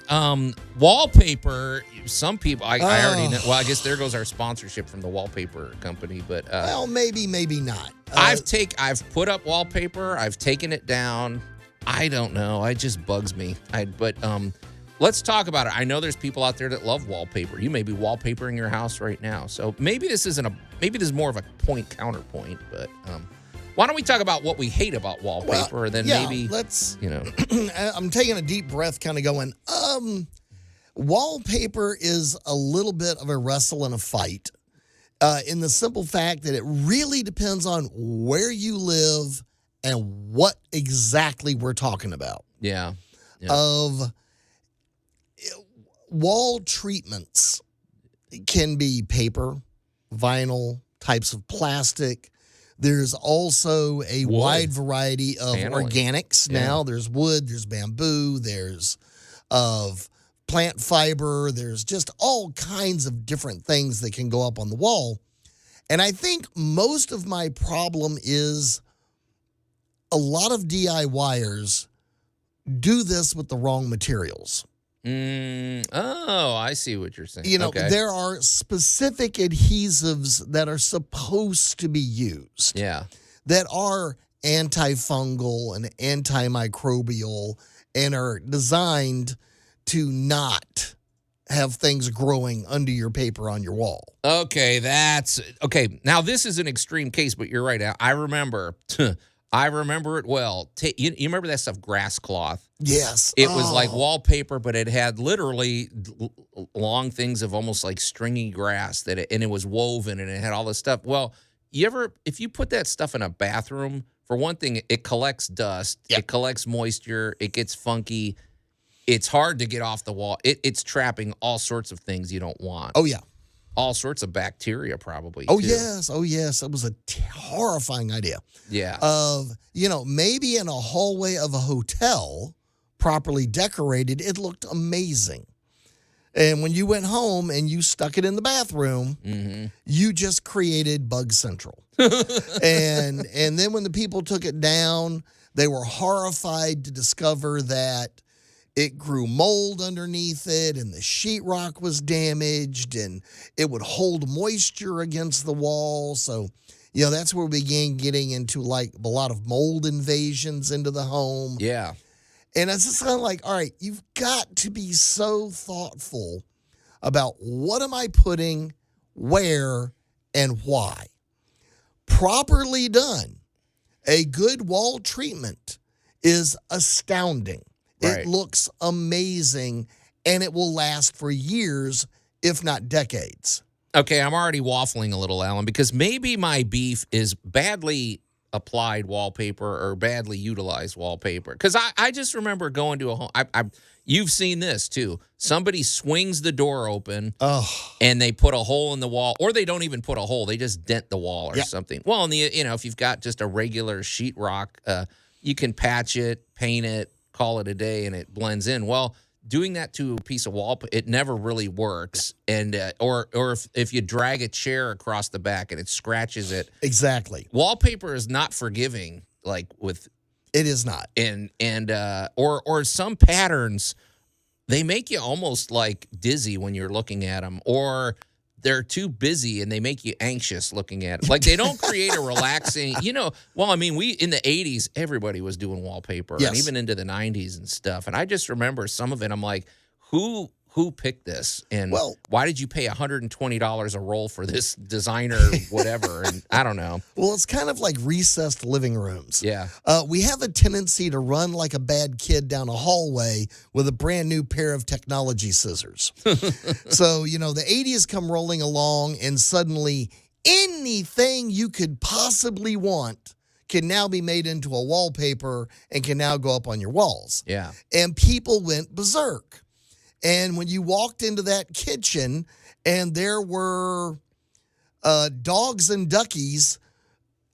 wallpaper. Some people, I already know. Well, I guess there goes our sponsorship from the wallpaper company. But maybe not. I've put up wallpaper. I've taken it down. I don't know. It just bugs me. Let's talk about it. I know there's people out there that love wallpaper. You may be wallpapering your house right now. So maybe this is more of a point counterpoint, but why don't we talk about what we hate about wallpaper, and then maybe let's, I'm taking a deep breath, kind of going, wallpaper is a little bit of a wrestle and a fight, in the simple fact that it really depends on where you live and what exactly we're talking about. Yeah. Of wall treatments can be paper, vinyl, types of plastic. There's also a wide variety of organics now. There's wood, there's bamboo, there's plant fiber. There's just all kinds of different things that can go up on the wall. And I think most of my problem is a lot of DIYers do this with the wrong materials. I see what you're saying. There are specific adhesives that are supposed to be used. Yeah. That are antifungal and antimicrobial and are designed to not have things growing under your paper on your wall. Okay, now this is an extreme case, but you're right. I remember it well. You remember that stuff, grass cloth? Yes. It was like wallpaper, but it had literally long things of almost like stringy grass and it was woven, and it had all this stuff. Well, if you put that stuff in a bathroom, for one thing, it collects dust, it collects moisture, it gets funky. It's hard to get off the wall. It's trapping all sorts of things you don't want. Oh, yeah. All sorts of bacteria, probably. Oh, too. yes. Oh, yes. It was a horrifying idea. Yeah. Maybe in a hallway of a hotel, properly decorated, it looked amazing. And when you went home and you stuck it in the bathroom, you just created Bug Central. and then when the people took it down, they were horrified to discover that it grew mold underneath it, and the sheetrock was damaged, and it would hold moisture against the wall. So, that's where we began getting into like a lot of mold invasions into the home. Yeah. And it's just kind of like, all right, you've got to be so thoughtful about what am I putting, where, and why. Properly done, a good wall treatment is astounding. Right. It looks amazing, and it will last for years, if not decades. Okay, I'm already waffling a little, Allan, because maybe my beef is badly applied wallpaper or badly utilized wallpaper. Because I just remember going to a home. You've seen this too. Somebody swings the door open and they put a hole in the wall, or they don't even put a hole. They just dent the wall or something. Well, if you've got just a regular sheetrock, you can patch it, paint it, call it a day, and it blends in. Well, doing that to a piece of wall, it never really works. And or if you drag a chair across the back and it scratches it. Exactly. Wallpaper is not forgiving, like with. It is not. And or some patterns, they make you almost like dizzy when you're looking at them, or they're too busy and they make you anxious looking at it. Like they don't create a relaxing, well, I mean, we in the 80s, everybody was doing wallpaper and even into the 90s and stuff. And I just remember some of it. I'm like, who picked this? And why did you pay $120 a roll for this designer whatever? And I don't know. Well, it's kind of like recessed living rooms. Yeah. We have a tendency to run like a bad kid down a hallway with a brand new pair of technology scissors. So, the 80s come rolling along and suddenly anything you could possibly want can now be made into a wallpaper and can now go up on your walls. Yeah. And people went berserk. And when you walked into that kitchen and there were dogs and duckies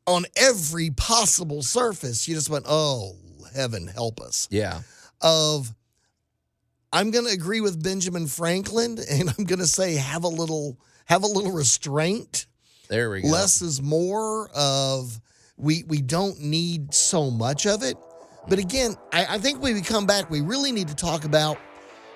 on every possible surface, you just went, oh, heaven help us. Yeah. I'm going to agree with Benjamin Franklin, and I'm going to say have a little restraint. There we go. Less is more of we don't need so much of it. But again, I think when we come back, we really need to talk about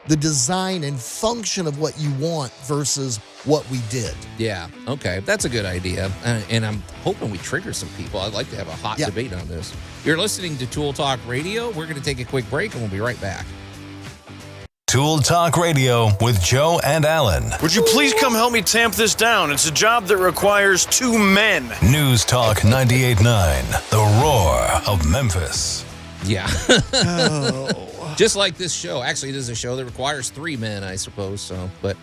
the design and function of what you want versus what we did. Yeah, okay. That's a good idea. And I'm hoping we trigger some people. I'd like to have a hot debate on this. You're listening to Tool Talk Radio. We're going to take a quick break, and we'll be right back. Tool Talk Radio with Joe and Allan. Would you please come help me tamp this down? It's a job that requires 2 men. News Talk 98.9, the roar of Memphis. Yeah. Just like this show. Actually, it is a show that requires 3 men, I suppose. So, but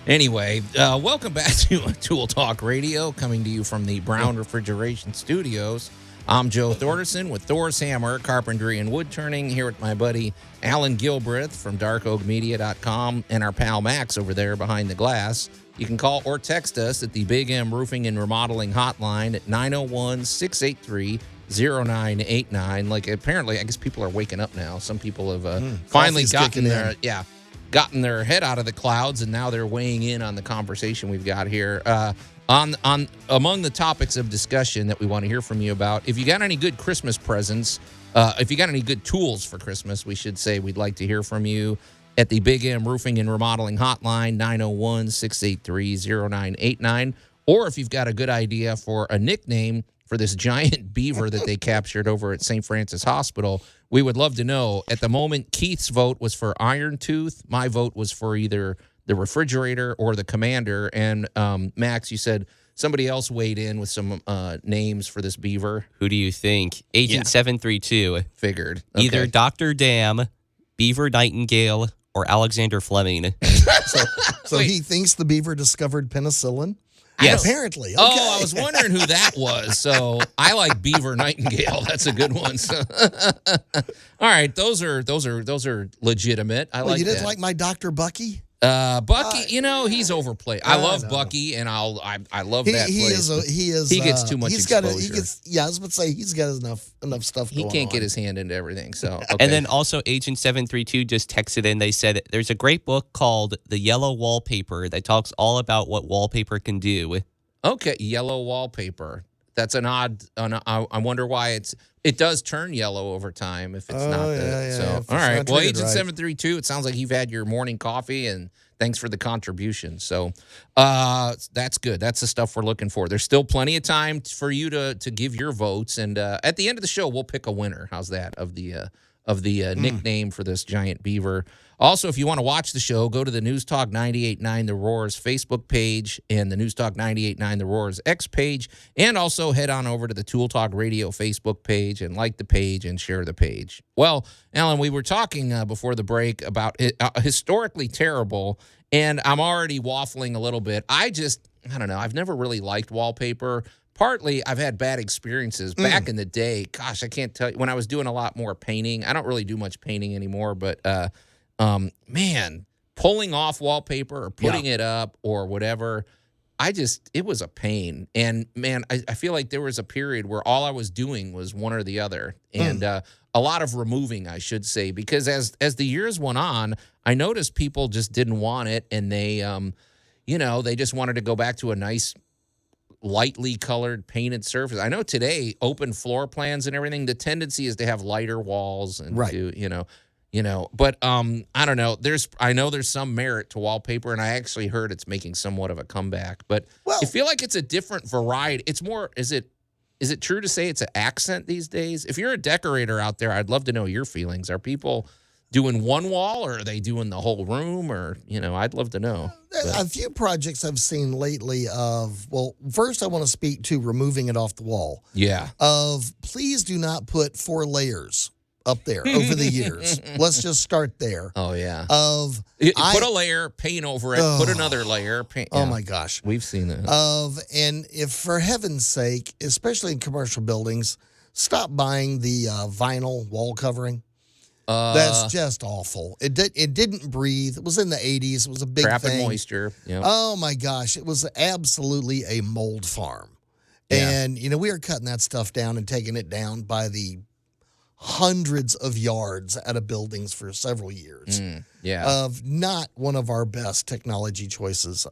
anyway, welcome back to Tool Talk Radio, coming to you from the Brown Refrigeration Studios. I'm Joe Thorderson with Thor's Hammer, Carpentry and Wood Turning, here with my buddy Allan Gilbreth from darkoakmedia.com and our pal Max over there behind the glass. You can call or text us at the Big M Roofing and Remodeling Hotline at 901-683-0989. Like, apparently, I guess people are waking up now. Some people have finally gotten their head out of the clouds, and now they're weighing in on the conversation we've got here. On among the topics of discussion that we want to hear from you about, if you got any good Christmas presents, if you got any good tools for Christmas, we should say we'd like to hear from you at the Big M Roofing and Remodeling Hotline, 901-683-0989. Or if you've got a good idea for a nickname for this giant beaver that they captured over at St. Francis Hospital, we would love to know. At the moment, Keith's vote was for Iron Tooth. My vote was for either the refrigerator or the commander. And Max, you said somebody else weighed in with some names for this beaver. Who do you think? Agent 732. Figured. Okay. Either Dr. Dam, Beaver Nightingale, or Alexander Fleming. So he thinks the beaver discovered penicillin? Yes. Apparently. Okay. Oh, I was wondering who that was. So I like Beaver Nightingale. That's a good one. So, all right, those are legitimate. I like you didn't that. like my Dr. Bucky? Bucky, he's overplayed. I love Bucky, and I love that place. He gets too much exposure. I was about to say he's got enough stuff going on. He can't get his hand into everything. So, okay. And then also Agent 732 just texted in. They said there's a great book called The Yellow Wallpaper that talks all about what wallpaper can do. Okay, yellow wallpaper. That's an odd. I wonder why it does turn yellow over time if it's not. All right. Well, Agent 732. It sounds like you've had your morning coffee, and thanks for the contribution. So that's good. That's the stuff we're looking for. There's still plenty of time for you to give your votes, and at the end of the show, we'll pick a winner. How's that of the nickname for this giant beaver? Also, if you want to watch the show, go to the News Talk 98.9 The Roar's Facebook page and the News Talk 98.9 The Roar's X page, and also head on over to the Tool Talk Radio Facebook page and like the page and share the page. Well, Allan, we were talking before the break about historically terrible, and I'm already waffling a little bit. I don't know. I've never really liked wallpaper. partly I've had bad experiences back in the day. Gosh, I can't tell you when I was doing a lot more painting. I don't really do much painting anymore, but man, pulling off wallpaper or putting it up or whatever, it was a pain. And man, I feel like there was a period where all I was doing was one or the other, and a lot of removing, I should say, because as the years went on, I noticed people just didn't want it, and they they just wanted to go back to a nice, lightly colored painted surface. I know today, open floor plans and everything, the tendency is to have lighter walls and but I don't know. I know there's some merit to wallpaper, and I actually heard it's making somewhat of a comeback. But I feel like it's a different variety. It's more. Is it true to say it's an accent these days? If you're a decorator out there, I'd love to know your feelings. Are people doing one wall, or are they doing the whole room, or I'd love to know. A few projects I've seen lately first I want to speak to removing it off the wall. Yeah. Please do not put 4 layers up there over the years. Let's just start there. Oh, yeah. Put a layer, paint over it, put another layer, paint. Oh, my gosh. We've seen that. And if, for heaven's sake, especially in commercial buildings, stop buying the vinyl wall covering. That's just awful. It didn't breathe. It was in the 80s. It was a big thing. Trapping moisture. Yep. Oh, my gosh. It was absolutely a mold farm. Yeah. And, we were cutting that stuff down and taking it down by the hundreds of yards out of buildings for several years. Of not one of our best technology choices.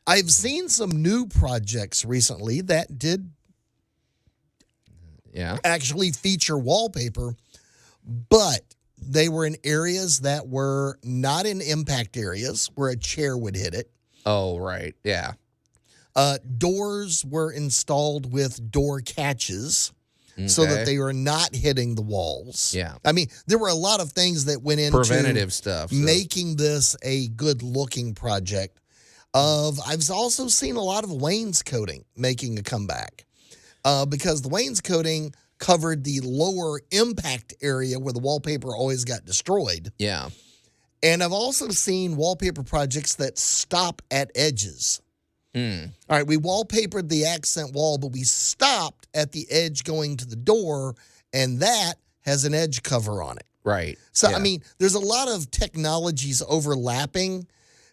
I've seen some new projects recently that did actually feature wallpaper, but they were in areas that were not in impact areas where a chair would hit it. Oh, right. Yeah. Doors were installed with door catches so that they were not hitting the walls. Yeah. I mean, there were a lot of things that went into preventative stuff, making this a good looking project. I've also seen a lot of wainscoting making a comeback. Because the wainscoting covered the lower impact area where the wallpaper always got destroyed. Yeah. And I've also seen wallpaper projects that stop at edges. All right, we wallpapered the accent wall, but we stopped at the edge going to the door, and that has an edge cover on it. Right. So, I mean, there's a lot of technologies overlapping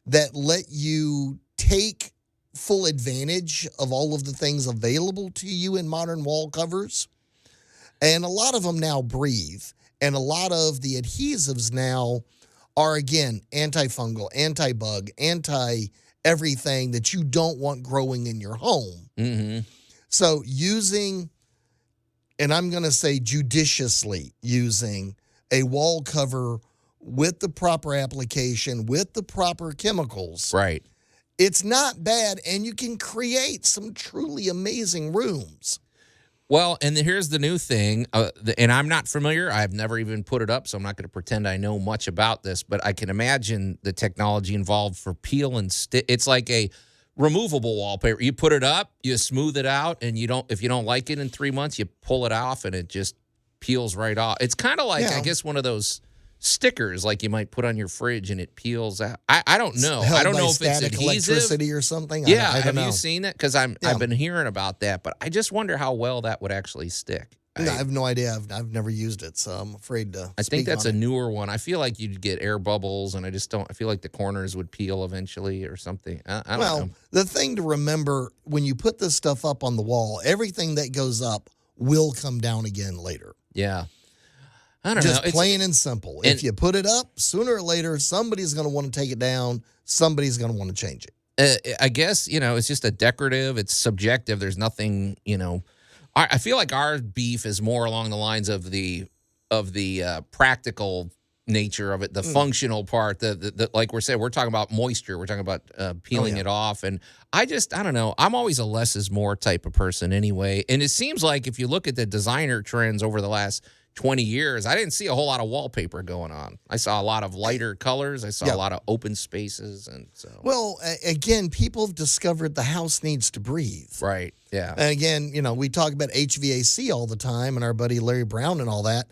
that let you take full advantage of all of the things available to you in modern wall covers. And a lot of them now breathe. And a lot of the adhesives now are, again, antifungal, anti-bug, anti-everything that you don't want growing in your home. Mm-hmm. So using, and I'm going to say judiciously using, a wall cover with the proper application, with the proper chemicals. Right. It's not bad, and you can create some truly amazing rooms. Well, and here's the new thing, and I'm not familiar. I've never even put it up, so I'm not going to pretend I know much about this, but I can imagine the technology involved for peel and stick. It's like a removable wallpaper. You put it up, you smooth it out, and if you don't like it in 3 months, you pull it off, and it just peels right off. It's kind of like, I guess, one of those stickers like you might put on your fridge and it peels out. I don't know. I don't know if it's adhesive, electricity or something. Yeah, I don't know. You seen it? Because I've been hearing about that, but I just wonder how well that would actually stick. I have no idea. I've never used it, so I'm afraid to. I think that's a newer one. I feel like you'd get air bubbles, and I feel like the corners would peel eventually or something. I don't know. The thing to remember when you put this stuff up on the wall, everything that goes up will come down again later. Yeah. I don't know. Just plain and simple. If you put it up, sooner or later, somebody's going to want to take it down. Somebody's going to want to change it. I guess, it's just a decorative. It's subjective. There's nothing, I feel like our beef is more along the lines of the practical nature of it, the functional part. The like we're saying, we're talking about moisture. We're talking about peeling it off. And I don't know. I'm always a less is more type of person anyway. And it seems like if you look at the designer trends over the last 20 years, I didn't see a whole lot of wallpaper going on. I saw a lot of lighter colors. I saw a lot of open spaces. And so, well, again, people have discovered the house needs to breathe. Right. Yeah. And again, we talk about HVAC all the time and our buddy Larry Brown and all that.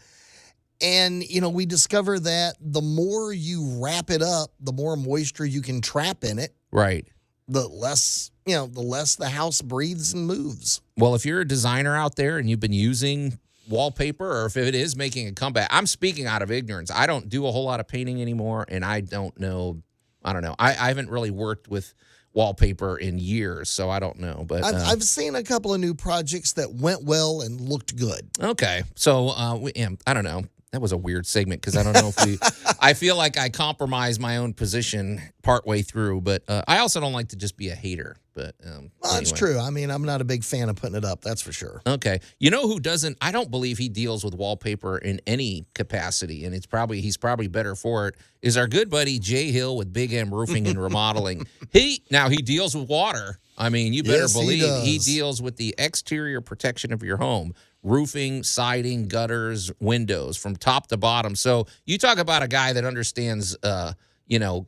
And, we discover that the more you wrap it up, the more moisture you can trap in it. Right. the less the house breathes and moves. Well, if you're a designer out there and you've been using wallpaper, or if it is making a comeback, I'm speaking out of ignorance. I don't do a whole lot of painting anymore, and I don't know. I don't know. I haven't really worked with wallpaper in years, so I don't know. But I've seen a couple of new projects that went well and looked good. Okay, so I don't know. That was a weird segment because I don't know if we. I feel like I compromised my own position partway through, but I also don't like to just be a hater. But that's anyway. true. I mean, I'm not a big fan of putting it up. That's for sure. Okay, you know who doesn't? I don't believe he deals with wallpaper in any capacity, and he's probably better for it. Is our good buddy Jay Hill with Big M Roofing and Remodeling? He deals with water. I mean, you better believe he deals with the exterior protection of your home. Roofing, siding, gutters, windows, from top to bottom. So you talk about a guy that understands,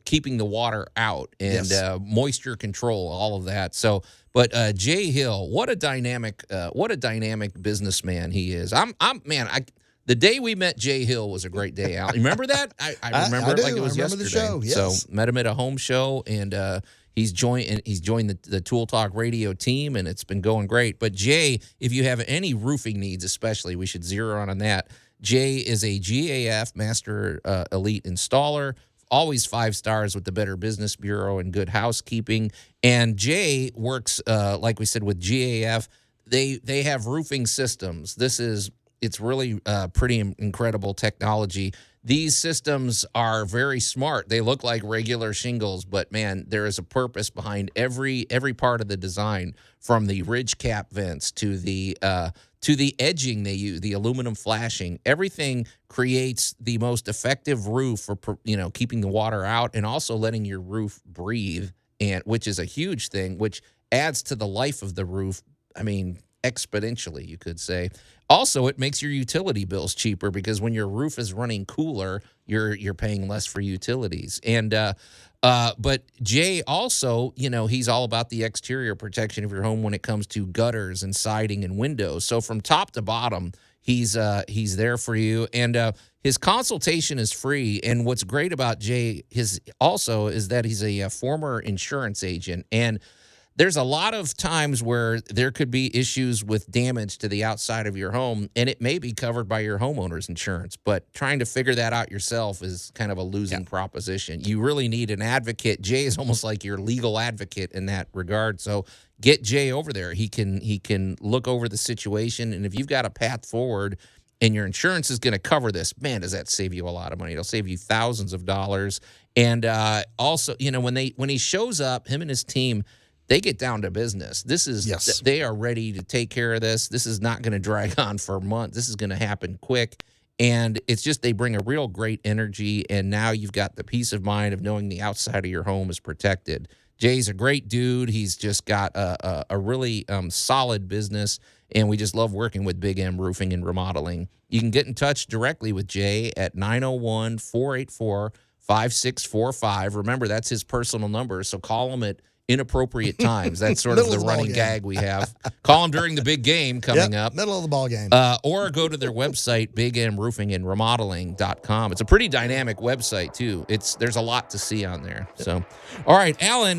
keeping the water out and moisture control, all of that. So, but Jay Hill, what a dynamic businessman he is. The day we met Jay Hill was a great day, Al. You remember that? I remember it like it was yesterday. The show, yes. So met him at a home show, and he's joined the Tool Talk Radio team, and it's been going great. But Jay, if you have any roofing needs, especially, we should zero in on that. Jay is a GAF Master Elite Installer, always 5 stars with the Better Business Bureau and Good Housekeeping. And Jay works, like we said, with GAF. They have roofing systems. It's really pretty incredible technology. These systems are very smart. They look like regular shingles, but man, there is a purpose behind every part of the design, from the ridge cap vents to the edging they use, the aluminum flashing. Everything creates the most effective roof for keeping the water out and also letting your roof breathe, and which is a huge thing, which adds to the life of the roof. I mean, exponentially, you could say. Also, it makes your utility bills cheaper because when your roof is running cooler, you're paying less for utilities. And but Jay also, he's all about the exterior protection of your home when it comes to gutters and siding and windows. So from top to bottom, he's there for you. And his consultation is free. And what's great about Jay is that he's a former insurance agent, and there's a lot of times where there could be issues with damage to the outside of your home, and it may be covered by your homeowner's insurance. But trying to figure that out yourself is kind of a losing proposition. You really need an advocate. Jay is almost like your legal advocate in that regard. So get Jay over there. He can look over the situation, and if you've got a path forward and your insurance is going to cover this, man, does that save you a lot of money. It'll save you thousands of dollars. And also, when he shows up, him and his team, they get down to business. They are ready to take care of this. This is not going to drag on for months. This is going to happen quick. And it's just, they bring a real great energy. And now you've got the peace of mind of knowing the outside of your home is protected. Jay's a great dude. He's just got a really solid business. And we just love working with Big M Roofing and Remodeling. You can get in touch directly with Jay at 901-484-5645. Remember, that's his personal number. So call him at inappropriate times. That's sort of the running gag we have. Call them during the big game coming up. Middle of the ball game. Or go to their website, bigmroofingandremodeling.com. It's a pretty dynamic website, too. There's a lot to see on there. So, all right, Allan,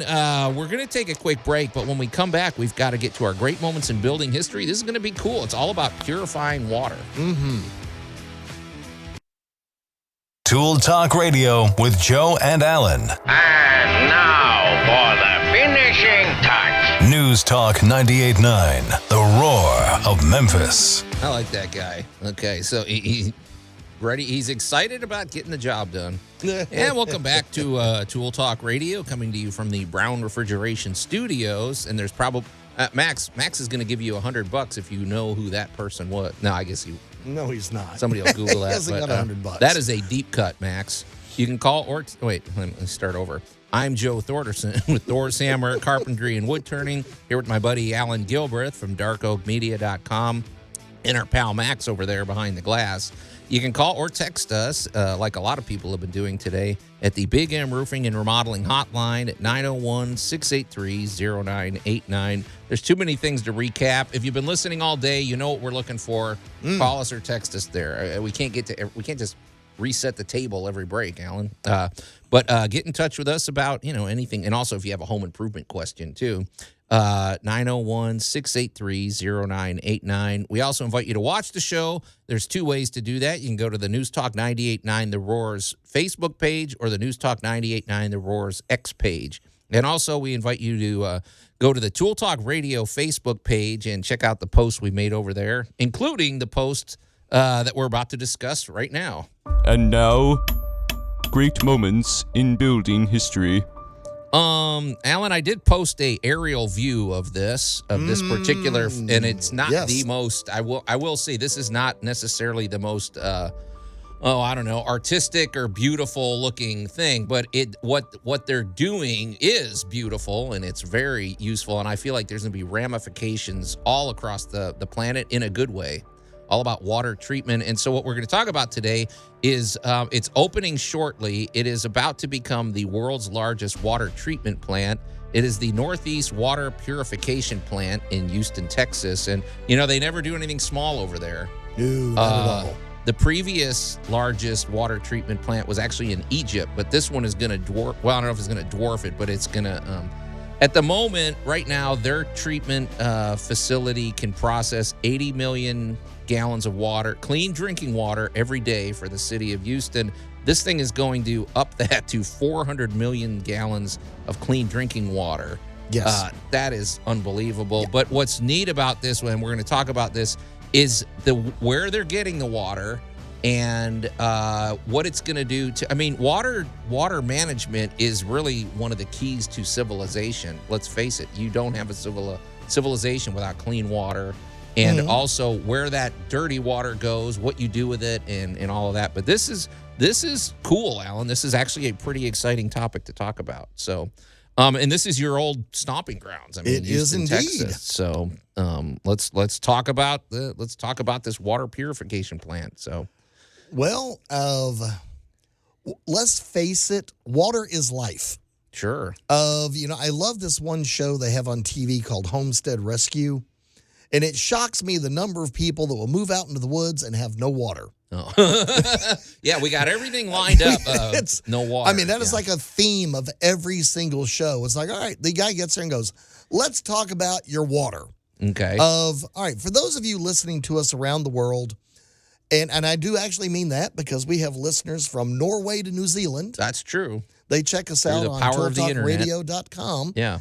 we're going to take a quick break, but when we come back, we've got to get to our great moments in building history. This is going to be cool. It's all about purifying water. Mm-hmm. Tool Talk Radio with Joe and Allan. And now for the finishing touch. News Talk 98.9, the roar of Memphis. I like that guy. Okay, so he's ready. He's excited about getting the job done. And welcome back to Tool Talk Radio, coming to you from the Brown Refrigeration Studios. And there's probably Max is going to give you $100 if you know who that person was. No, I guess No, he's not. Somebody will Google that. He hasn't got $100. That is a deep cut, Max. You can call wait, let me start over. I'm Joe Thorderson with Thor's Hammer, Carpentry, and Wood Turning, here with my buddy Allan Gilbreth from darkoakmedia.com and our pal Max over there behind the glass. You can call or text us, like a lot of people have been doing today, at the Big M Roofing and Remodeling hotline at 901-683-0989. There's too many things to recap. If you've been listening all day, you know what we're looking for. Call us or text us there. We can't just reset the table every break, Allan. But get in touch with us about, anything. And also if you have a home improvement question too, 901-683-0989. We also invite you to watch the show. There's two ways to do that. You can go to the News Talk 98.9 The Roar's Facebook page or the News Talk 98.9 The Roar's X page. And also we invite you to go to the Tool Talk Radio Facebook page and check out the posts we made over there, including the post that we're about to discuss right now. And now, great moments in building history. Allan, I did post a aerial view of this particular, and it's not the most. I will say this is not necessarily the most. Artistic or beautiful looking thing, but what they're doing is beautiful and it's very useful. And I feel like there's going to be ramifications all across the planet in a good way, all about water treatment. And so what we're going to talk about today is it's opening shortly. It is about to become the world's largest water treatment plant. It is the Northeast Water Purification Plant in Houston, Texas. And, they never do anything small over there. No, not at all. The previous largest water treatment plant was actually in Egypt, but this one is going to dwarf. Well, I don't know if it's going to dwarf it, but it's going to. At the moment, right now, their treatment facility can process 80 million gallons of water, clean drinking water, every day for the city of Houston. This thing is going to up that to 400 million gallons of clean drinking water. Yes. That is unbelievable. Yeah. But what's neat about this one, we're going to talk about this, is where they're getting the water and what it's going to do to. I mean, water management is really one of the keys to civilization. Let's face it, you don't have a civilization without clean water, and also where that dirty water goes, what you do with it, and all of that. But this is cool, Allan. This is actually a pretty exciting topic to talk about. So. And this is your old stomping grounds. I mean, it is indeed. Texas. So let's talk about this water purification plant. So, well, let's face it, water is life. Sure. I love this one show they have on TV called Homestead Rescue, and it shocks me the number of people that will move out into the woods and have no water. Oh. Yeah, we got everything lined up. No water. I mean, that is like a theme of every single show. It's like, all right, the guy gets there and goes, let's talk about your water. Okay. All right, for those of you listening to us around the world, and I do actually mean that because we have listeners from Norway to New Zealand. That's true. They check us out on ToolTalkRadio.com. Yeah.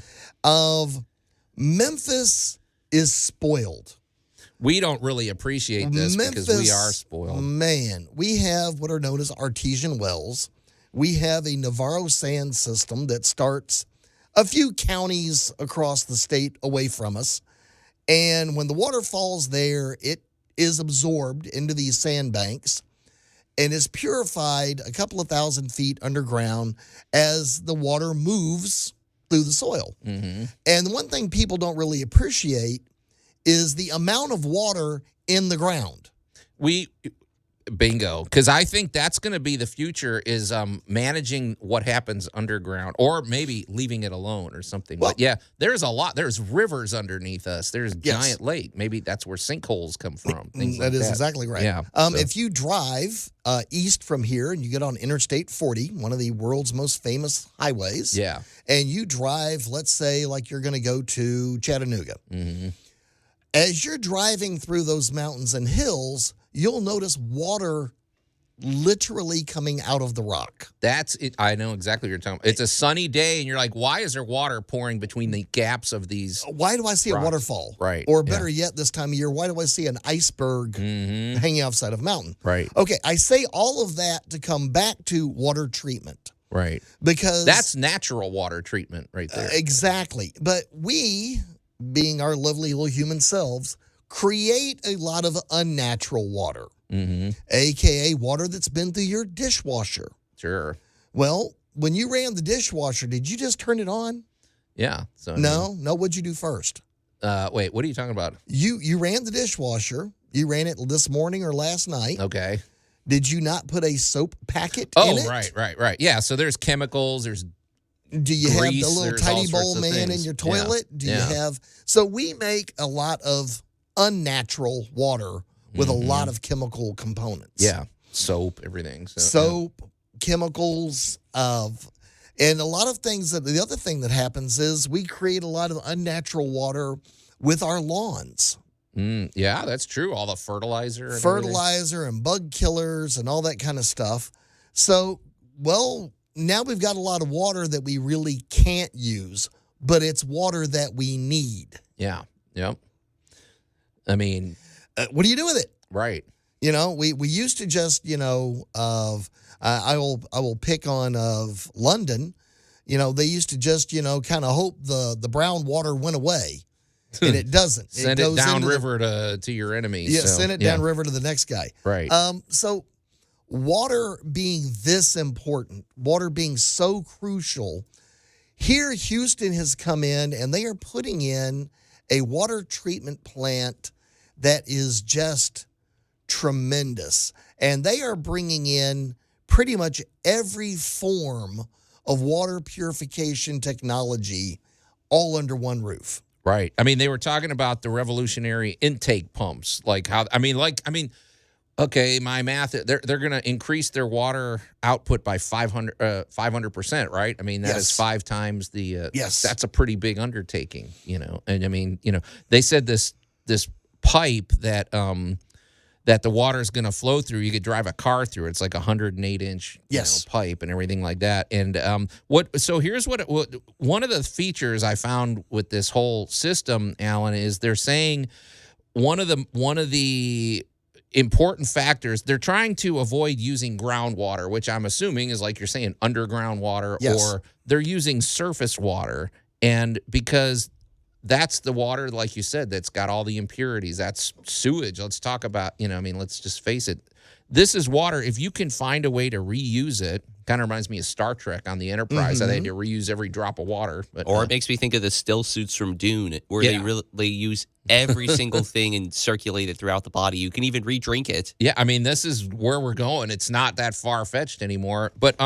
Memphis is spoiled. We don't really appreciate this because we are spoiled. Man, we have what are known as artesian wells. We have a Navarro sand system that starts a few counties across the state away from us. And when the water falls there, it is absorbed into these sandbanks and is purified a couple of thousand feet underground as the water moves through the soil. Mm-hmm. And the one thing people don't really appreciate is the amount of water in the ground. Bingo. Because I think that's going to be the future is managing what happens underground or maybe leaving it alone or something. Well, but yeah, there's a lot. There's rivers underneath us. There's giant lake. Maybe that's where sinkholes come from. That is exactly right. Yeah. If you drive east from here and you get on Interstate 40, one of the world's most famous highways. Yeah. And you drive, let's say, like you're going to go to Chattanooga. Mm-hmm. As you're driving through those mountains and hills, you'll notice water literally coming out of the rock. That's it. I know exactly what you're talking about. It's a sunny day, and you're like, why is there water pouring between the gaps of these Why do I see rocks? A waterfall? Right. Or better yet, this time of year, why do I see an iceberg hanging outside of a mountain? Right. Okay, I say all of that to come back to water treatment. Right. Because that's natural water treatment right there. Exactly. But we, being our lovely little human selves, create a lot of unnatural water, a.k.a. water that's been through your dishwasher. Sure. Well, when you ran the dishwasher, did you just turn it on? Yeah. So No, what'd you do first? Wait, what are you talking about? You ran the dishwasher. You ran it this morning or last night. Okay. Did you not put a soap packet in it? Oh, right. Yeah, so there's chemicals, there's Do you have grease, the little tiny bowl man in your toilet? Yeah. Do you have... So we make a lot of unnatural water with a lot of chemical components. Yeah. Soap, everything. So, soap, chemicals and a lot of things. The other thing that happens is we create a lot of unnatural water with our lawns. Yeah, that's true. All the fertilizer. And bug killers and all that kind of stuff. So, well, now we've got a lot of water that we really can't use, but it's water that we need. Yeah. Yep. I mean, what do you do with it? Right. You know, we used to just, I will pick on of London. You know, they used to just, kind of hope the brown water went away. And it doesn't. Send it downriver to your enemies. Yeah, send it downriver to the next guy. Right. So water being this important, water being so crucial, here Houston has come in and they are putting in a water treatment plant that is just tremendous. And they are bringing in pretty much every form of water purification technology all under one roof. Right. I mean, they were talking about the revolutionary intake pumps. Okay, my math, they're going to increase their water output by 500%, right? I mean, that is 5 times the, yes. That's a pretty big undertaking, And I mean, they said this pipe that the water is going to flow through, you could drive a car through. It's like a 108-inch pipe and everything like that. And here's what one of the features I found with this whole system, Allan, is they're saying one of the important factors, they're trying to avoid using groundwater, which I'm assuming is, like you're saying, underground water, or they're using surface water. And because that's the water, like you said, that's got all the impurities. That's sewage. Let's talk about, let's just face it. This is water. If you can find a way to reuse it, kind of reminds me of Star Trek on the Enterprise. How they had to reuse every drop of water. Or it makes me think of the still suits from Dune, where they use every single thing and circulate it throughout the body. You can even re-drink it. Yeah, I mean, this is where we're going. It's not that far-fetched anymore. But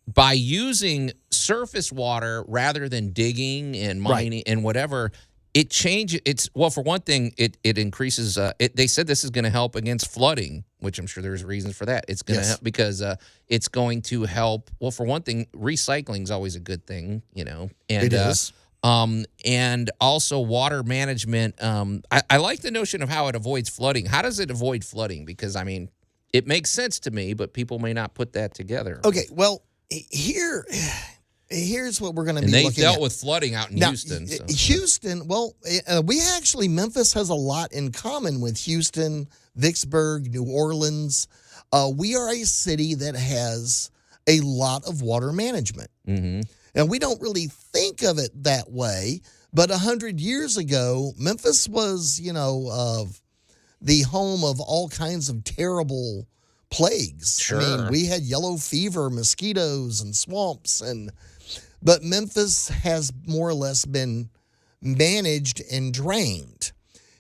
by using surface water rather than digging and mining and whatever, it changes. For one thing, it increases. They said this is going to help against flooding, which I'm sure there's reasons for that. It's going to help because it's going to help. Well, for one thing, recycling is always a good thing, And it is. And also water management. I like the notion of how it avoids flooding. How does it avoid flooding? Because I mean, it makes sense to me, but people may not put that together. Okay, well, here's what we're going to be looking at. They dealt with flooding out in Houston. So. Houston, Memphis has a lot in common with Houston, Vicksburg, New Orleans. We are a city that has a lot of water management. Mm-hmm. And we don't really think of it that way. But 100 years ago, Memphis was, the home of all kinds of terrible plagues. Sure. I mean, we had yellow fever, mosquitoes, and swamps. But Memphis has more or less been managed and drained.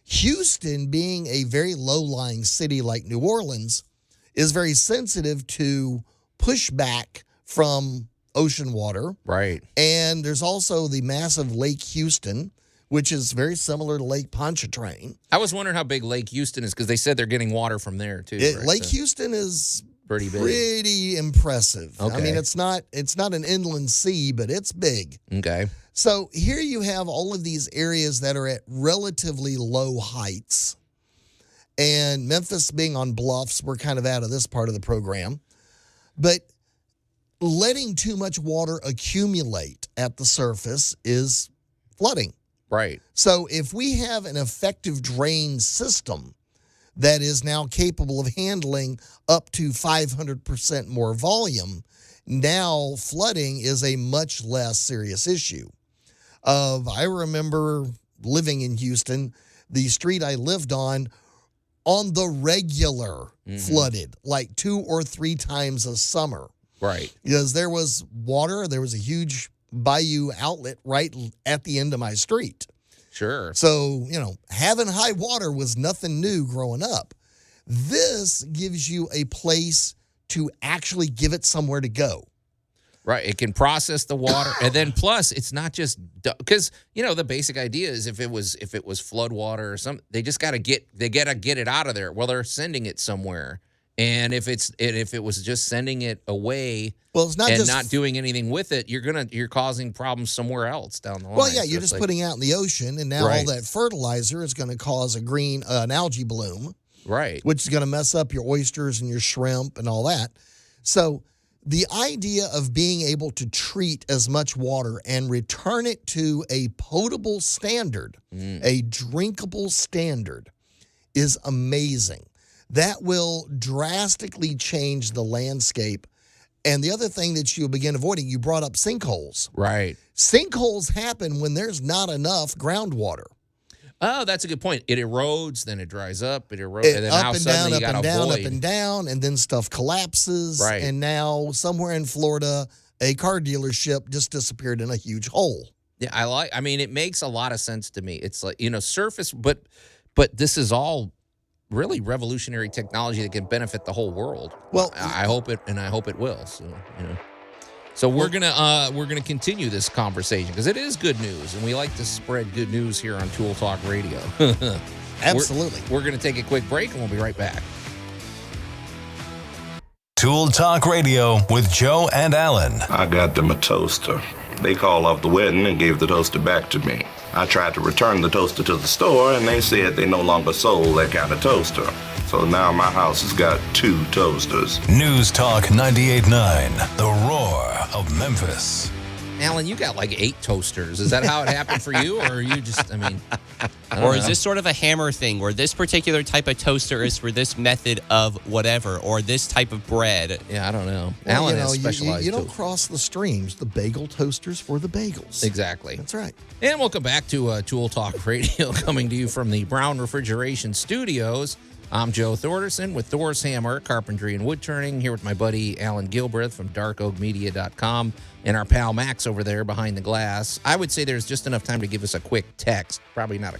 Houston, being a very low-lying city like New Orleans, is very sensitive to pushback from ocean water. Right. And there's also the massive Lake Houston, which is very similar to Lake Pontchartrain. I was wondering how big Lake Houston is because they said they're getting water from there too. Lake Houston is pretty big, pretty impressive. Okay. I mean, it's not an inland sea, but it's big. Okay. So here you have all of these areas that are at relatively low heights. And Memphis being on bluffs, we're kind of out of this part of the program. But letting too much water accumulate at the surface is flooding. Right. So if we have an effective drain system that is now capable of handling up to 500% more volume, now flooding is a much less serious issue. I remember living in Houston, the street I lived on the regular flooded, like 2 or 3 times a summer. Right. Because there was water, there was a huge bayou outlet right at the end of my street. Sure. So, having high water was nothing new growing up. This gives you a place to actually give it somewhere to go. Right. It can process the water. And then plus it's not just because, the basic idea is if it was flood water or something, they just got to get it out of there. Well, they're sending it somewhere. And if it was just sending it away, well, it's not and just not doing anything with it, you're causing problems somewhere else down the line. Well, yeah, So you're it's just putting out in the ocean, and now all that fertilizer is going to cause an algae bloom, right? Which is going to mess up your oysters and your shrimp and all that. So the idea of being able to treat as much water and return it to a potable standard, a drinkable standard, is amazing. That will drastically change the landscape. And the other thing that you'll begin avoiding, you brought up sinkholes. Right. Sinkholes happen when there's not enough groundwater. Oh, that's a good point. It erodes, then it dries up, and then now suddenly you got a void. Up and down, and then stuff collapses. Right. And now somewhere in Florida, a car dealership just disappeared in a huge hole. Yeah, I mean, it makes a lot of sense to me. It's like, surface, but this is all really revolutionary technology that can benefit the whole world. Well, I hope it will. So, So we're gonna continue this conversation because it is good news, and we like to spread good news here on Tool Talk Radio. Absolutely. We're gonna take a quick break, and we'll be right back. Tool Talk Radio with Joe and Allan. I got them a toaster. They called off the wedding and gave the toaster back to me. I tried to return the toaster to the store, and they said they no longer sold that kind of toaster. So now my house has got 2 toasters. News Talk 98.9, the roar of Memphis. Allan, you got like 8 toasters. Is that how it happened for you? Or are you just, I don't Or know. is this sort of a hammer thing where this particular type of toaster is for this method of whatever, or this type of bread? Yeah, I don't know. Well, Allan has specialized you don't tools. cross the streams. The bagel toasters for the bagels. Exactly. That's right. And welcome back to Tool Talk Radio, coming to you from the Brown Refrigeration Studios. I'm Joe Thorderson with Thor's Hammer, Carpentry and Wood Turning, here with my buddy Allan Gilbreth from darkoakmedia.com and our pal Max over there behind the glass. I would say there's just enough time to give us a quick text. Probably not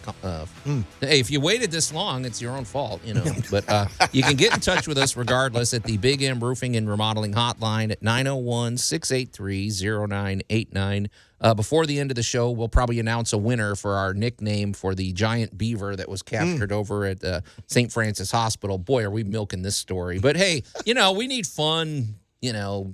Hey, if you waited this long, it's your own fault, But you can get in touch with us regardless at the Big M Roofing and Remodeling Hotline at 901-683-0989. Before the end of the show, we'll probably announce a winner for our nickname for the giant beaver that was captured over at St. Francis Hospital. Boy, are we milking this story. But hey, we need fun,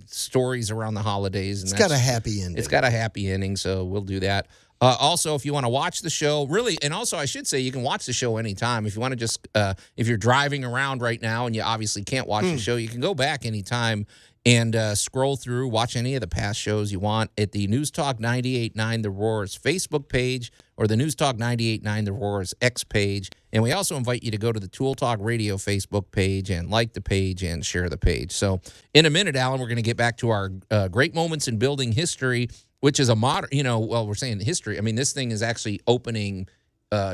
stories around the holidays. And It's got a happy ending. It's got a happy ending, so we'll do that. Also, if you want to watch the show, really, and also I should say you can watch the show anytime. If you want to just, if you're driving around right now and you obviously can't watch the show, you can go back anytime and scroll through, watch any of the past shows you want at the News Talk 98.9 The Roar's Facebook page or the News Talk 98.9 The Roar's X page. And we also invite you to go to the Tool Talk Radio Facebook page and like the page and share the page. So in a minute, Allan, we're going to get back to our great moments in building history, which is a modern, we're saying history. I mean, this thing is actually opening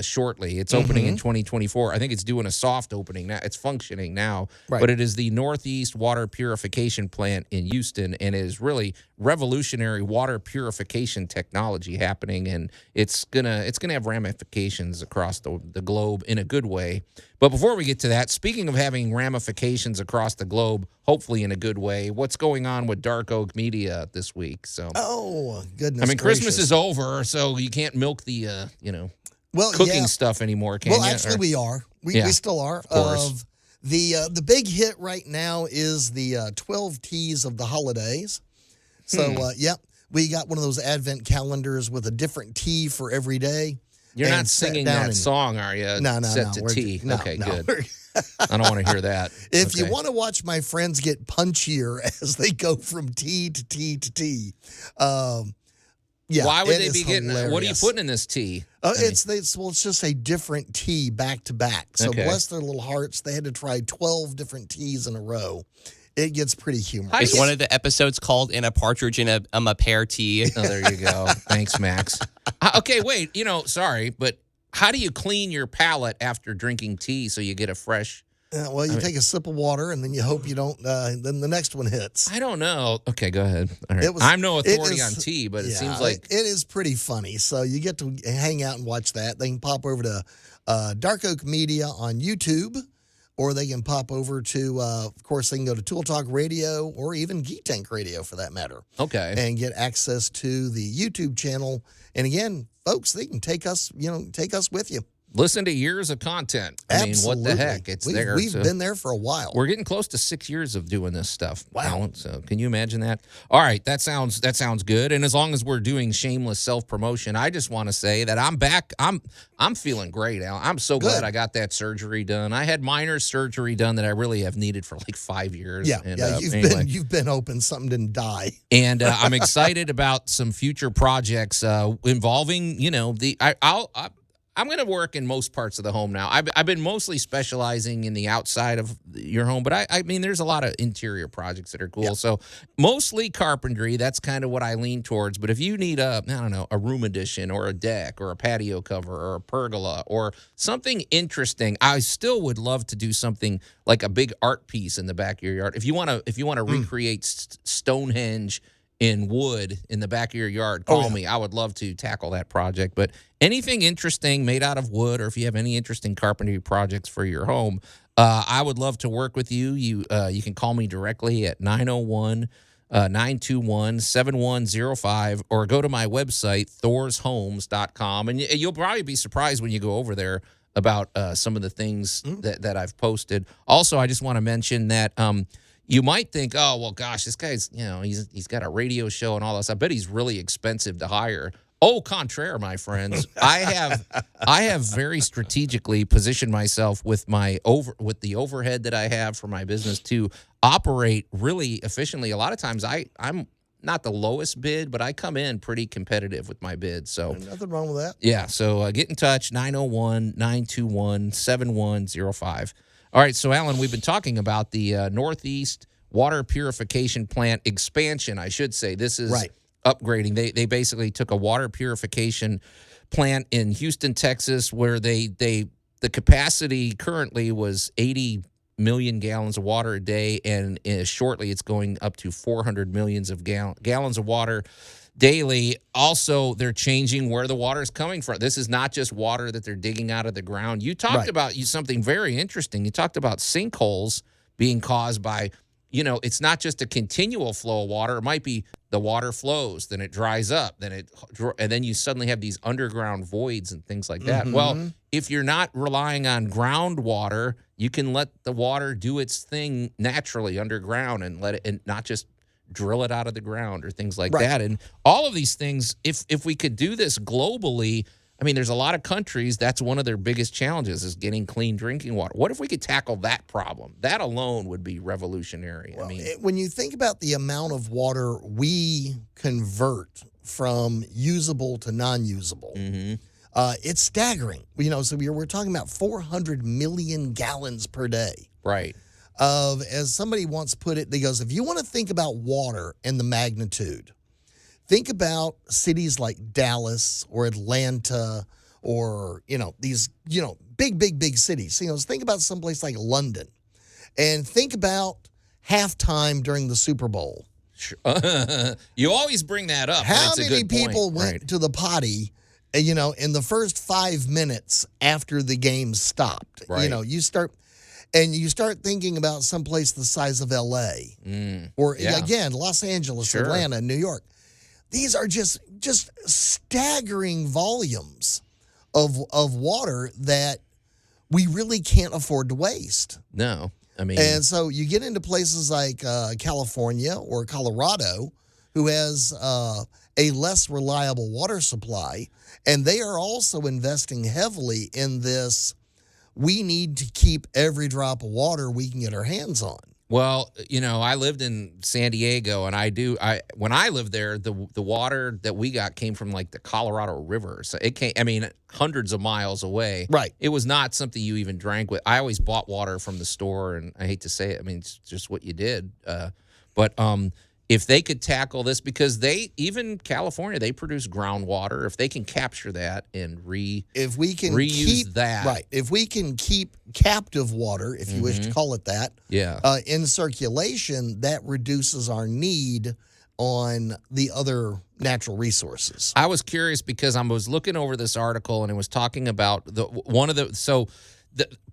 shortly. It's opening in 2024. I think it's doing a soft opening now. It's functioning now, but it is the Northeast Water Purification Plant in Houston, and it is really revolutionary water purification technology happening, and it's gonna have ramifications across the globe in a good way. But before we get to that, speaking of having ramifications across the globe, hopefully in a good way, what's going on with Dark Oak Media this week? So, oh goodness, I mean, Christmas is over, so you can't milk the cooking stuff anymore, can you? Well, actually, we are. We still are. Of course. The big hit right now is the 12 teas of the holidays. So, we got one of those advent calendars with a different tea for every day. You're not singing that song, are you? No. Set to tea. Okay, good. I don't want to hear that. If you want to watch my friends get punchier as they go from tea to tea to tea, why would they be getting? What are you putting in this tea? It's just a different tea back to back. So bless their little hearts, they had to try 12 different teas in a row. It gets pretty humorous. Is one of the episodes called "In a Partridge in a Pear Tea"? Oh, there you go. Thanks, Max. Okay, wait. Sorry, but how do you clean your palate after drinking tea so you get a fresh? Well, you take a sip of water, and then you hope you don't. Then the next one hits. I don't know. Okay, go ahead. All right. I'm no authority on tea, but it seems like it is pretty funny. So you get to hang out and watch that. They can pop over to Dark Oak Media on YouTube, or they can pop over to, of course, they can go to Tool Talk Radio or even Geek Tank Radio for that matter. Okay. And get access to the YouTube channel. And again, folks, they can take us with you. Listen to years of content. I mean, what the heck? It's there. We've been there for a while. We're getting close to 6 years of doing this stuff. Wow. Alan, so can you imagine that? All right, that sounds good. And as long as we're doing shameless self-promotion, I just want to say that I'm back. I'm feeling great, Alan. I'm so glad I got that surgery done. I had minor surgery done that I really have needed for like 5 years. Yeah, and, you've been open. Something didn't die. And I'm excited about some future projects involving, I'm going to work in most parts of the home now. I've been mostly specializing in the outside of your home, but I mean, there's a lot of interior projects that are cool. Yeah. So mostly carpentry. That's kind of what I lean towards. But if you need a room addition or a deck or a patio cover or a pergola or something interesting, I still would love to do something like a big art piece in the back of your yard. If you want to recreate Stonehenge in wood in the back of your yard, call me. I would love to tackle that project. But anything interesting made out of wood, or if you have any interesting carpentry projects for your home, I would love to work with you. You can call me directly at 901-921-7105 or go to my website, thorshomes.com. And you'll probably be surprised when you go over there about some of the things that I've posted. Also, I just want to mention that you might think, oh, well, gosh, this guy's, he's got a radio show and all this. I bet he's really expensive to hire. Au contraire, my friends. I have very strategically positioned myself with the overhead that I have for my business to operate really efficiently. A lot of times I'm not the lowest bid, but I come in pretty competitive with my bid. So nothing wrong with that. Yeah. So get in touch, 901-921-7105. All right, so, Alan, we've been talking about the Northeast Water Purification Plant expansion, I should say. This is upgrading. They basically took a water purification plant in Houston, Texas, where the capacity currently was 80 million gallons of water a day, and shortly it's going up to 400 millions of gallons of water daily. Also, they're changing where the water is coming from. This is not just water that they're digging out of the ground. You talked about something very interesting. You talked about sinkholes being caused by, it's not just a continual flow of water. It might be the water flows, then it dries up, and then you suddenly have these underground voids and things like that. Mm-hmm. Well, if you're not relying on groundwater, you can let the water do its thing naturally underground and let it, and not just drill it out of the ground or things like that. And all of these things, if we could do this globally, I mean, there's a lot of countries, that's one of their biggest challenges is getting clean drinking water. What if we could tackle that problem? That alone would be revolutionary. Well, when you think about the amount of water we convert from usable to non-usable, it's staggering. So we're talking about 400 million gallons per day. Right. As somebody once put it, they goes, if you want to think about water and the magnitude, think about cities like Dallas or Atlanta or, these, big cities. Think about someplace like London and think about halftime during the Super Bowl. You always bring that up. How many people went to the potty, in the first 5 minutes after the game stopped? Right. You start thinking about someplace the size of L.A. Or, again, Los Angeles, Atlanta, New York. These are just staggering volumes of water that we really can't afford to waste. No. And so you get into places like California or Colorado who has a less reliable water supply, and they are also investing heavily in this. We need to keep every drop of water we can get our hands on. Well, I lived in San Diego, and when I lived there, the water that we got came from like the Colorado River. So it came, hundreds of miles away. Right. It was not something you even drank with. I always bought water from the store, and I hate to say it. It's just what you did. But if they could tackle this, because even California, they produce groundwater. If they can capture that and if we can reuse that. Right. If we can keep captive water, if you wish to call it that, in circulation, that reduces our need on the other natural resources. I was curious because I was looking over this article and it was talking about the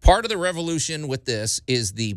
part of the revolution with this is the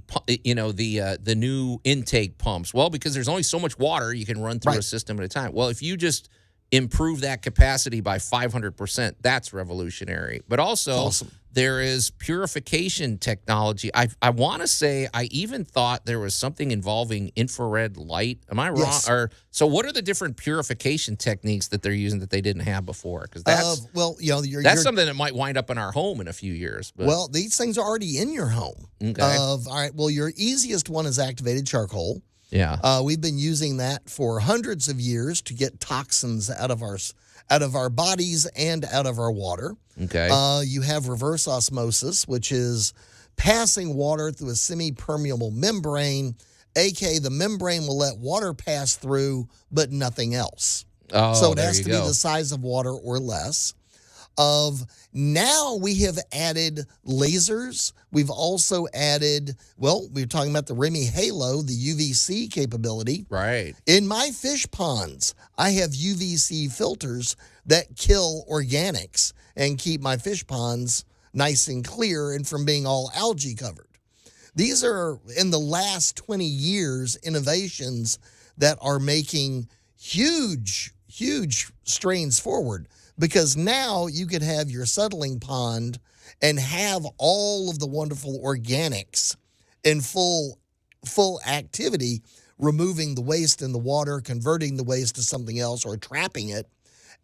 new intake pumps. Well, because there's only so much water you can run through a system at a time. Well, if you just improve that capacity by 500%. That's revolutionary. But also, awesome. There is purification technology. I want to say I even thought there was something involving infrared light. Am I wrong? Yes. So what are the different purification techniques that they're using that they didn't have before? Because that's that's something that might wind up in our home in a few years. But. Well, these things are already in your home. Okay. All right. Well, your easiest one is activated charcoal. Yeah. We've been using that for hundreds of years to get toxins out of our bodies and out of our water. Okay. You have reverse osmosis, which is passing water through a semi-permeable membrane, aka the membrane will let water pass through, but nothing else. Oh, so it there has you to go. be the size of water or less. Now we have added lasers. We've also added, we were talking about the Remy Halo, the UVC capability. Right. In my fish ponds, I have UVC filters that kill organics and keep my fish ponds nice and clear and from being all algae covered. These are, in the last 20 years, innovations that are making huge strains forward. Because now you could have your settling pond and have all of the wonderful organics in full activity, removing the waste in the water, converting the waste to something else, or trapping it.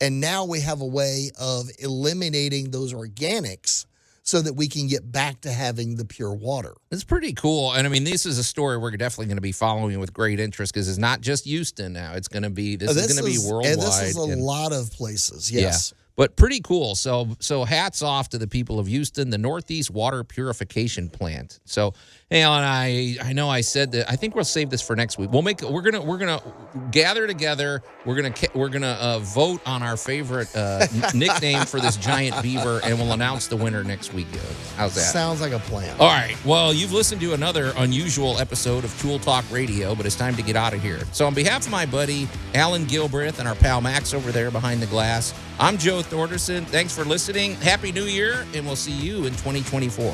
And now we have a way of eliminating those organics so that we can get back to having the pure water. It's pretty cool. And I mean, this is a story we're definitely going to be following with great interest because it's not just Houston now. It's going to be, this is going to be worldwide. And this is a lot of places, yes. Yeah. But pretty cool. So hats off to the people of Houston, the Northeast Water Purification Plant. So, hey, Allan, I know I said that. I think we'll save this for next week. We're gonna gather together. We're gonna vote on our favorite nickname for this giant beaver, and we'll announce the winner next week. How's that? Sounds like a plan. All right. Well, you've listened to another unusual episode of Tool Talk Radio, but it's time to get out of here. So, on behalf of my buddy Allan Gilbreth and our pal Max over there behind the glass, I'm Joe Thorderson. Thanks for listening. Happy New Year, and we'll see you in 2024.